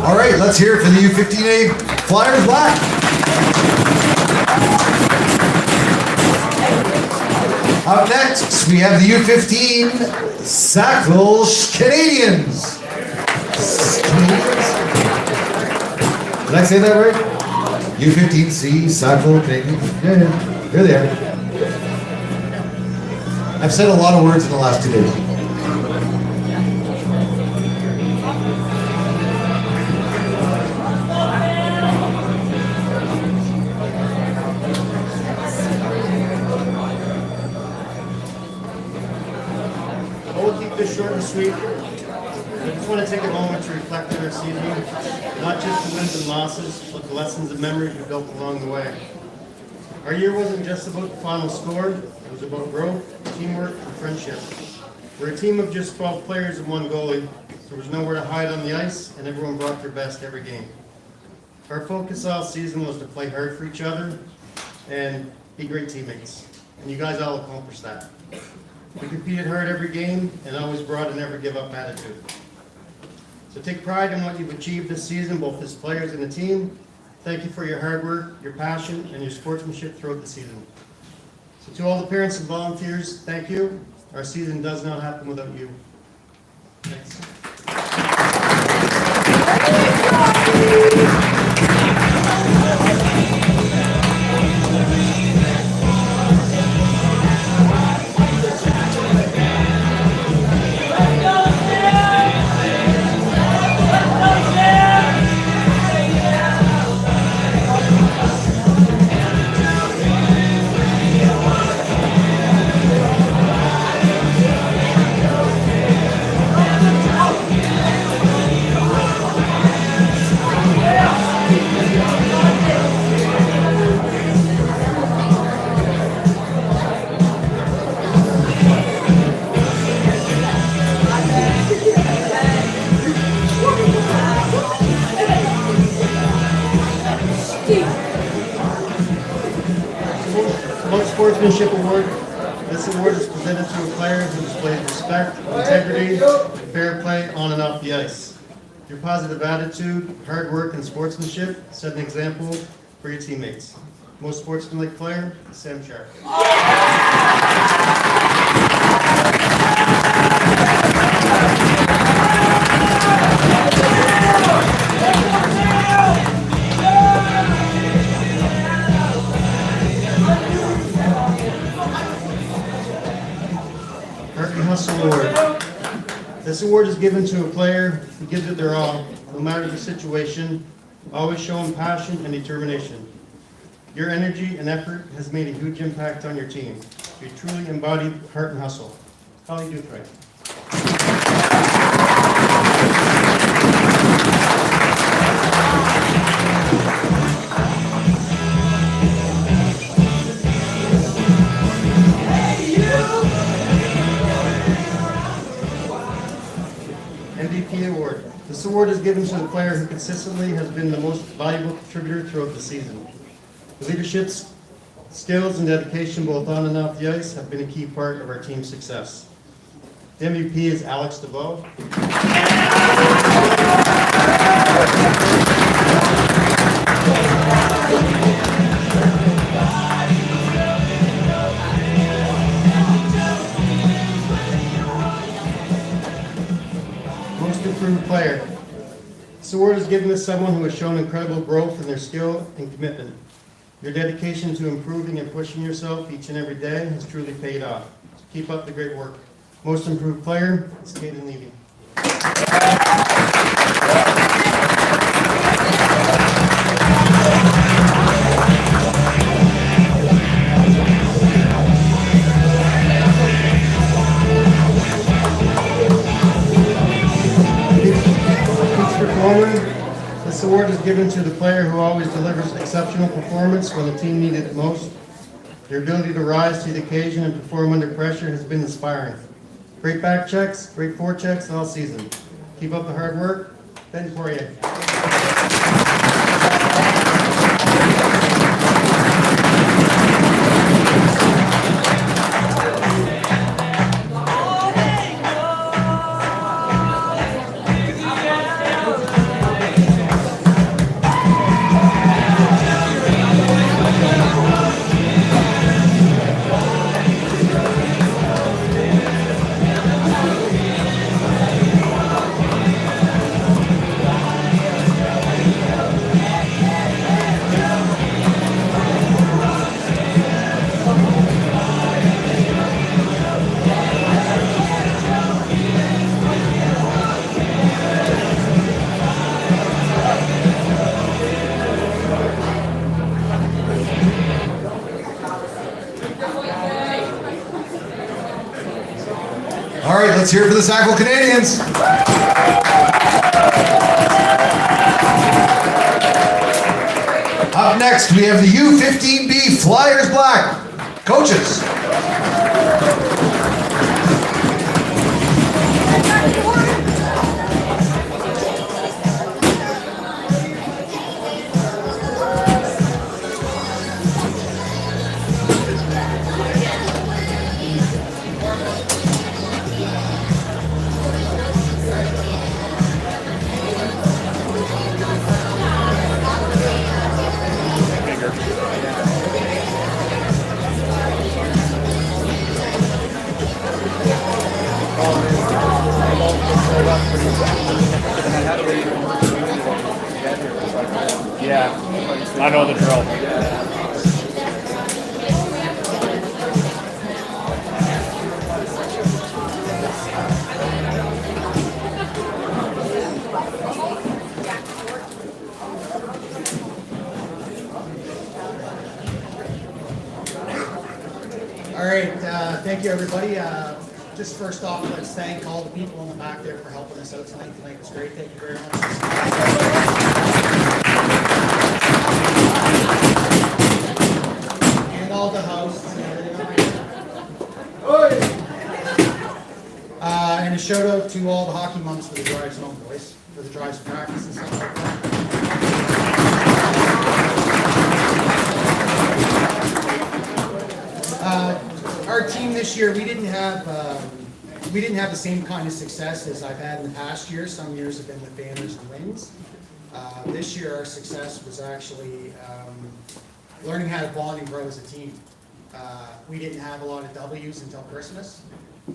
All right, let's hear it for the U15A Flyers Black. Up next, we have the U15 Sackville Canadians. Did I say that right? U15C Sackville Canadians. Yeah, here they are. I've said a lot of words in the last 2 days. We'll keep this short and sweet. I just want to take a moment to reflect on our season, not just the wins and losses, but the lessons and memories we built along the way. Our year wasn't just about the final score, it was about growth, teamwork, and friendship. We're a team of just 12 players and 1 goalie. There was nowhere to hide on the ice, and everyone brought their best every game. Our focus all season was to play hard for each other and be great teammates, and you guys all accomplished that. We competed hard every game and always brought a never give up attitude. So take pride in what you've achieved this season, both as players and the team. Thank you for your hard work, your passion, and your sportsmanship throughout the season. So to all the parents and volunteers, thank you. Our season does not happen without you. Thanks. Yeah. Sportsmanship Award. This award is presented to a player who displays respect, integrity, and fair play on and off the ice. Your positive attitude, hard work, and sportsmanship set an example for your teammates. Most sportsmanlike player, Sam Sharp. Hustle Award. This award is given to a player who gives it their all, no matter the situation, always showing passion and determination. Your energy and effort has made a huge impact on your team. You truly embodied heart and hustle. How do you do, Frank? MVP Award. This award is given to the player who consistently has been the most valuable contributor throughout the season. The leadership skills and dedication both on and off the ice have been a key part of our team's success. The MVP is Alex DeVoe. Most improved player. This award is given to someone who has shown incredible growth in their skill and commitment. Your dedication to improving and pushing yourself each and every day has truly paid off. So keep up the great work. Most improved player is Caden Levy. This award is given to the player who always delivers exceptional performance when the team needed it most. Your ability to rise to the occasion and perform under pressure has been inspiring. Great back checks, great forechecks all season. Keep up the hard work. Ben Poirier. All right, let's hear it for the Sackville Canadians. Up next, we have the U15B Flyers Black. Coaches. Yeah, I know the drill. All right, thank you, everybody. Just first off, let's thank all the people in the back there for helping us out tonight. Tonight was great. Thank you very much. And all the hosts and everything. And a shout out to all the hockey moms for the drives home, boys, for the drives to practice and stuff like that. Our team this year, we didn't have the same kind of success as I've had in the past year. Some years have been with banners and wins. This year, our success was actually learning how to bond and grow as a team. We didn't have a lot of W's until Christmas.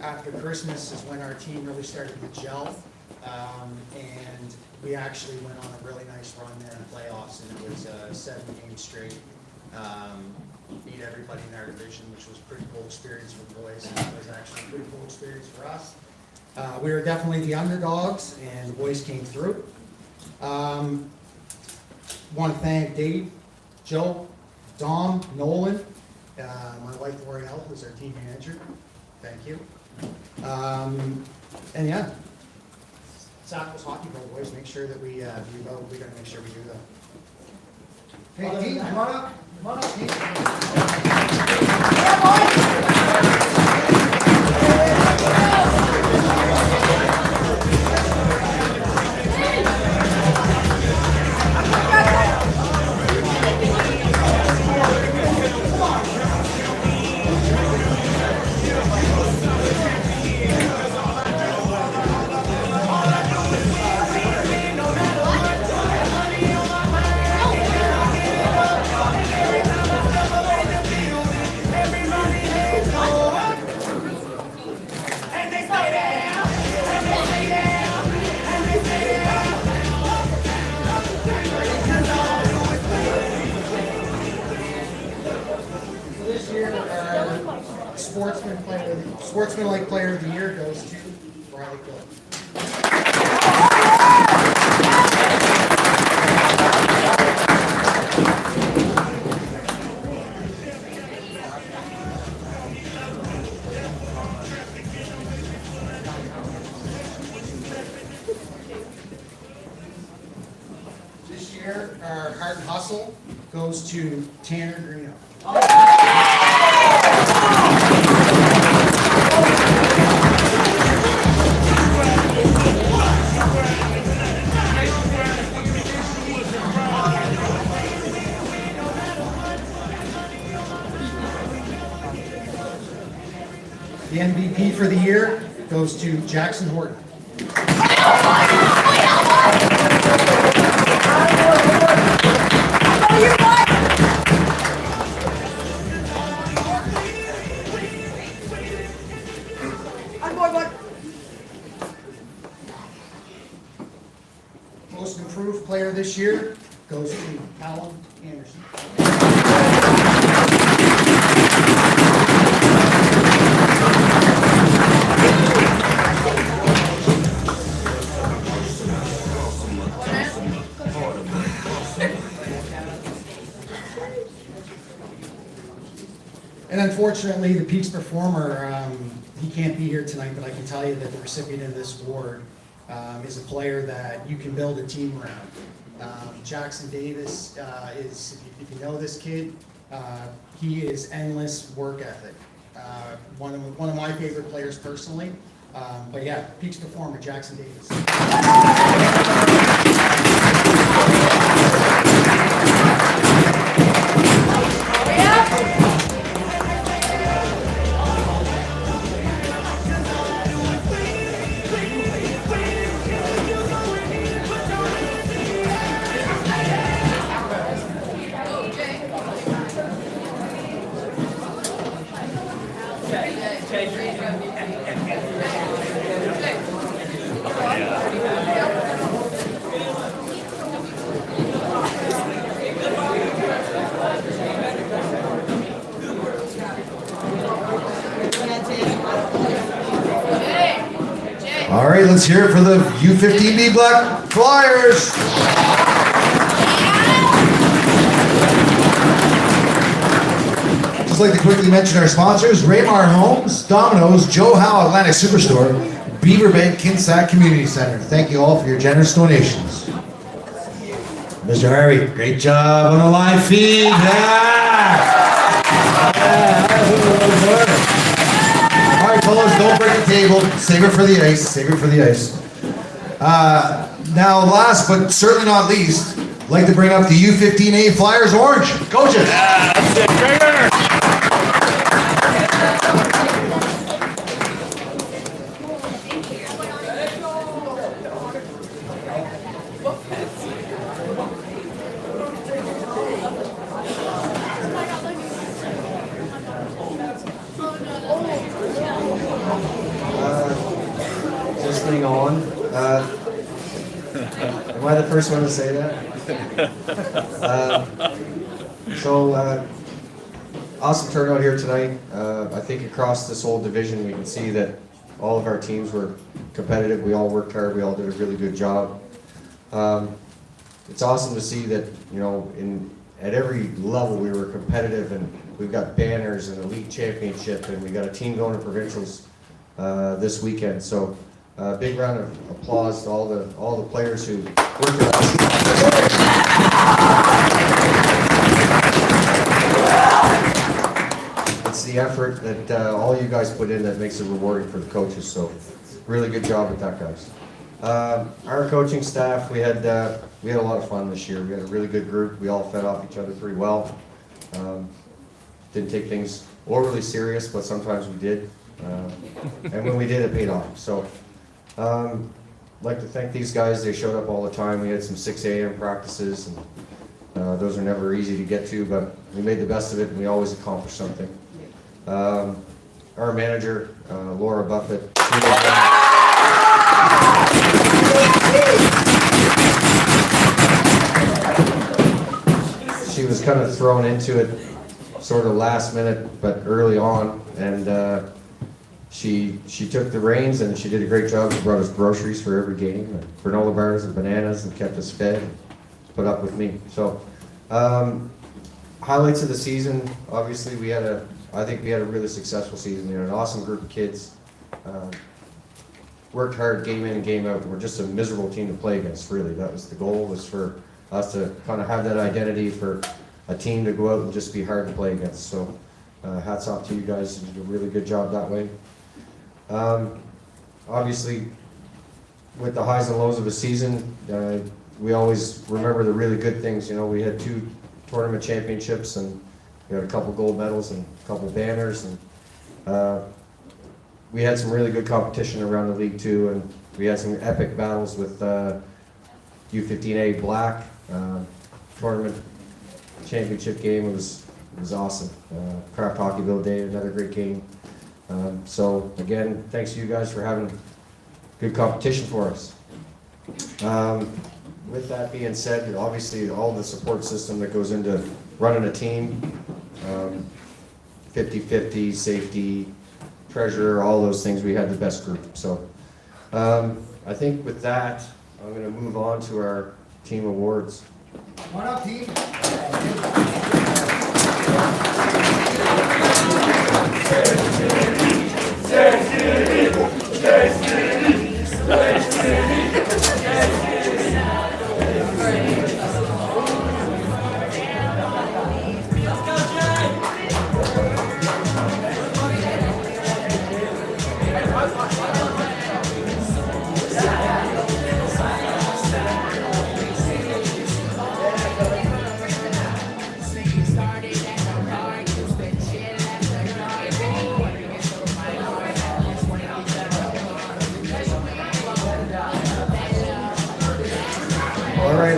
After Christmas is when our team really started to gel, and we actually went on a really nice run there in the playoffs, and it was 7 games straight. Beat everybody in our division, which was a pretty cool experience for the boys, and it was actually a pretty cool experience for us. We were definitely the underdogs, and the boys came through. Want to thank Dave, Joe, Dom, Nolan, my wife L'Oreal, who's our team manager. Thank you. And yeah, Sackville's Hockey Bowl, boys, make sure that we vote. We gotta make sure we do that. Hey, team, come on up. Come on up, team. Sportsman-like player of the year goes to Riley Cook. This year, our Heart and Hustle goes to Tanner Greeno. The MVP for the year goes to Jackson Horton. Most improved player this year goes to Alan Anderson. And unfortunately, the Peaks performer, he can't be here tonight, but I can tell you that the recipient of this award is a player that you can build a team around. Jackson Davis is, if you know this kid, he is endless work ethic. One of my favorite players personally. But yeah, Peaks performer, Jackson Davis. All right, let's hear it for the U15B Black Flyers. Just like to quickly mention our sponsors: Raymar Homes, Domino's, Joe Howe Atlantic Superstore, Beaverbank Kinsack Community Center. Thank you all for your generous donations. Mr. Harvey, great job on the live feed. All right, fellas, don't break the table. Save it for the ice. Save it for the ice. Now, last but certainly not least, I'd like to bring up the U15A Flyers Orange. Coaches. That's it, Gregor. listening on. Am I the first one to say that? Awesome turnout here tonight. I think across this whole division, we can see that all of our teams were competitive. We all worked hard. We all did a really good job. It's awesome to see that, you know, at every level we were competitive, and we've got banners and a league championship, and we got a team going to provincials this weekend. So big round of applause to all the players who worked on us. It's the effort that all you guys put in that makes it rewarding for the coaches. So really good job with that, guys. Our coaching staff, we had a lot of fun this year. We had a really good group. We all fed off each other pretty well. Didn't take things overly serious, but sometimes we did. And when we did, it paid off. So I'd like to thank these guys. They showed up all the time. We had some 6 a.m. practices, and those are never easy to get to, but we made the best of it, and we always accomplished something. Our manager, Laura Buffett, she was kind of thrown into it sort of last minute, but early on, and she took the reins and she did a great job. She brought us groceries for every game, and granola bars and bananas, and kept us fed, and put up with me. So highlights of the season, obviously I think we had a really successful season. We had an awesome group of kids. Worked hard game in and game out. We're just a miserable team to play against, really. That was the goal, was for us to kind of have that identity for a team to go out and just be hard to play against. So hats off to you guys. You did a really good job that way. Obviously, with the highs and lows of a season, we always remember the really good things. You know, we had 2 tournament championships, and we had a couple gold medals and a couple banners, and we had some really good competition around the league too, and we had some epic battles with U15A Black tournament championship game. It was awesome. Craft Hockeyville Day, another great game. So again, thanks to you guys for having good competition for us. With that being said, obviously all the support system that goes into running a team, 50-50, safety, treasurer, all those things, we had the best group. So I think with that, I'm going to move on to our team awards. Come on up, team.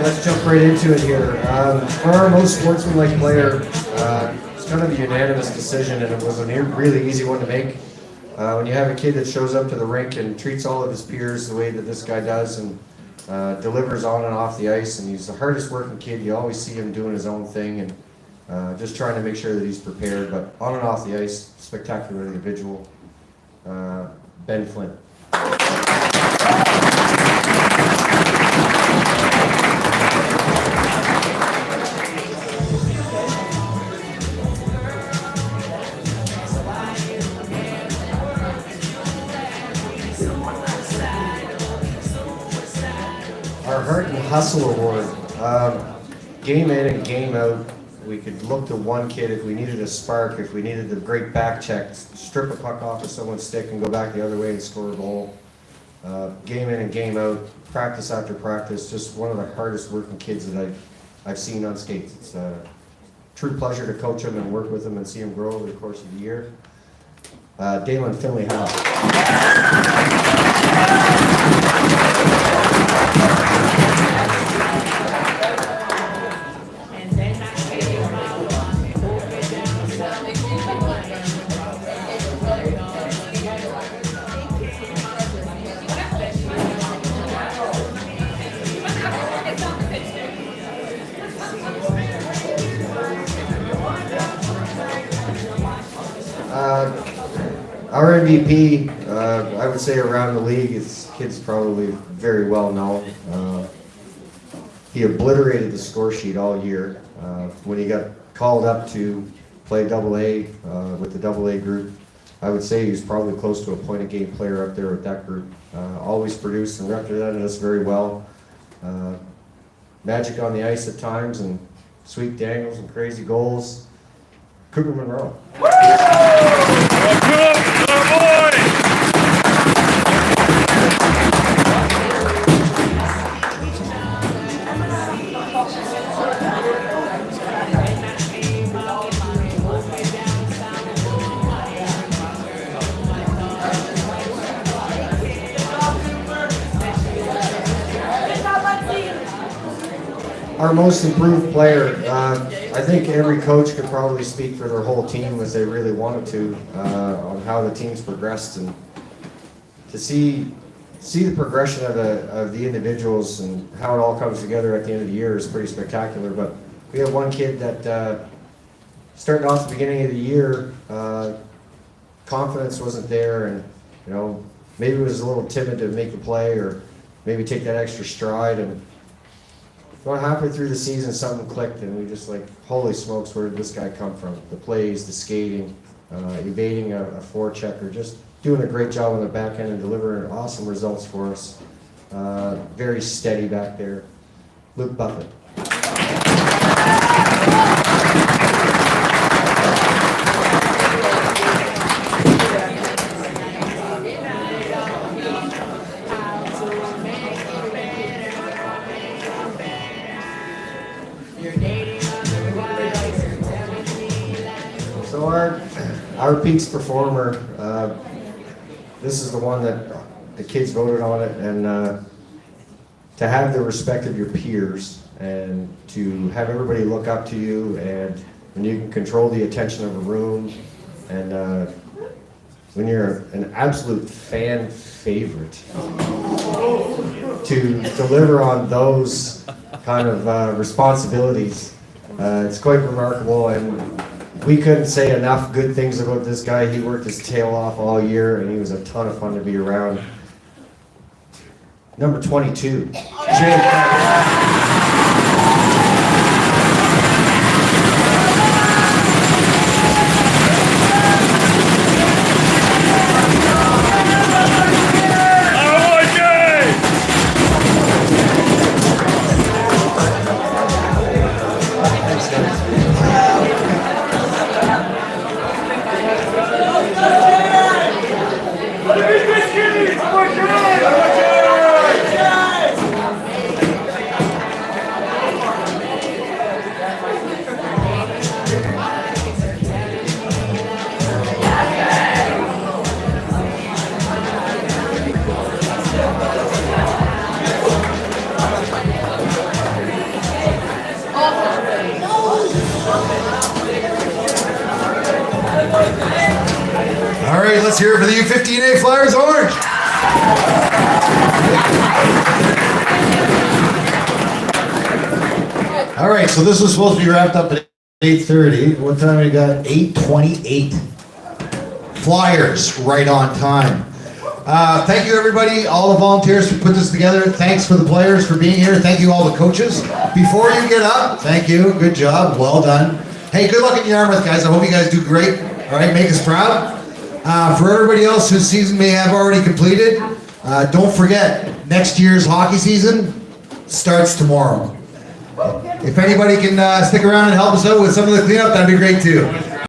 Let's jump right into it here. For our most sportsmanlike player, it's kind of a unanimous decision, and it was a really easy one to make. When you have a kid that shows up to the rink and treats all of his peers the way that this guy does, and delivers on and off the ice, and he's the hardest working kid. You always see him doing his own thing, and just trying to make sure that he's prepared. But on and off the ice, spectacular individual, Ben Flint. Our Heart and Hustle Award, game in and game out, we could look to one kid if we needed a spark, if we needed a great back check, strip a puck off of someone's stick and go back the other way and score a goal. Game in and game out, practice after practice, just one of the hardest working kids that I've seen on skates. It's a true pleasure to coach him and work with him and see him grow over the course of the year. Dalen Finley Howe. Our MVP, I would say around the league, this kid's probably very well known. He obliterated the score sheet all year. When he got called up to play AA with the AA group, I would say he was probably close to a point a game player up there with that group. Always produced and represented us very well. Magic on the ice at times and sweet dangles and crazy goals. Cooper Monroe. Our most improved player, I think every coach could probably speak for their whole team as they really wanted to on how the team's progressed, and to see the progression of the individuals and how it all comes together at the end of the year is pretty spectacular. But we have one kid that starting off the beginning of the year, confidence wasn't there, and maybe was a little timid to make the play or maybe take that extra stride, and about halfway through the season, something clicked, and we just like, holy smokes, where did this guy come from? The plays, the skating, evading a forechecker, just doing a great job on the back end and delivering awesome results for us. Very steady back there. Luke Buffett. So our Peaks performer, this is the one that the kids voted on it, and to have the respect of your peers and to have everybody look up to you, and when you can control the attention of a room, and when you're an absolute fan favorite, to deliver on those kind of responsibilities, it's quite remarkable, and we couldn't say enough good things about this guy. He worked his tail off all year, and he was a ton of fun to be around. Number 22, Jay. All right, let's hear it for the U15A Flyers Orange. All right, so this was supposed to be wrapped up at 8:30. What time we got? 8:28. Flyers, right on time. Thank you, everybody, all the volunteers who put this together. Thanks for the players for being here. Thank you, all the coaches. Before you get up, thank you. Good job. Well done. Hey, good luck at Yarmouth, guys. I hope you guys do great. All right, make us proud. For everybody else whose season may have already completed, don't forget, next year's hockey season starts tomorrow. If anybody can stick around and help us out with some of the cleanup, that'd be great too.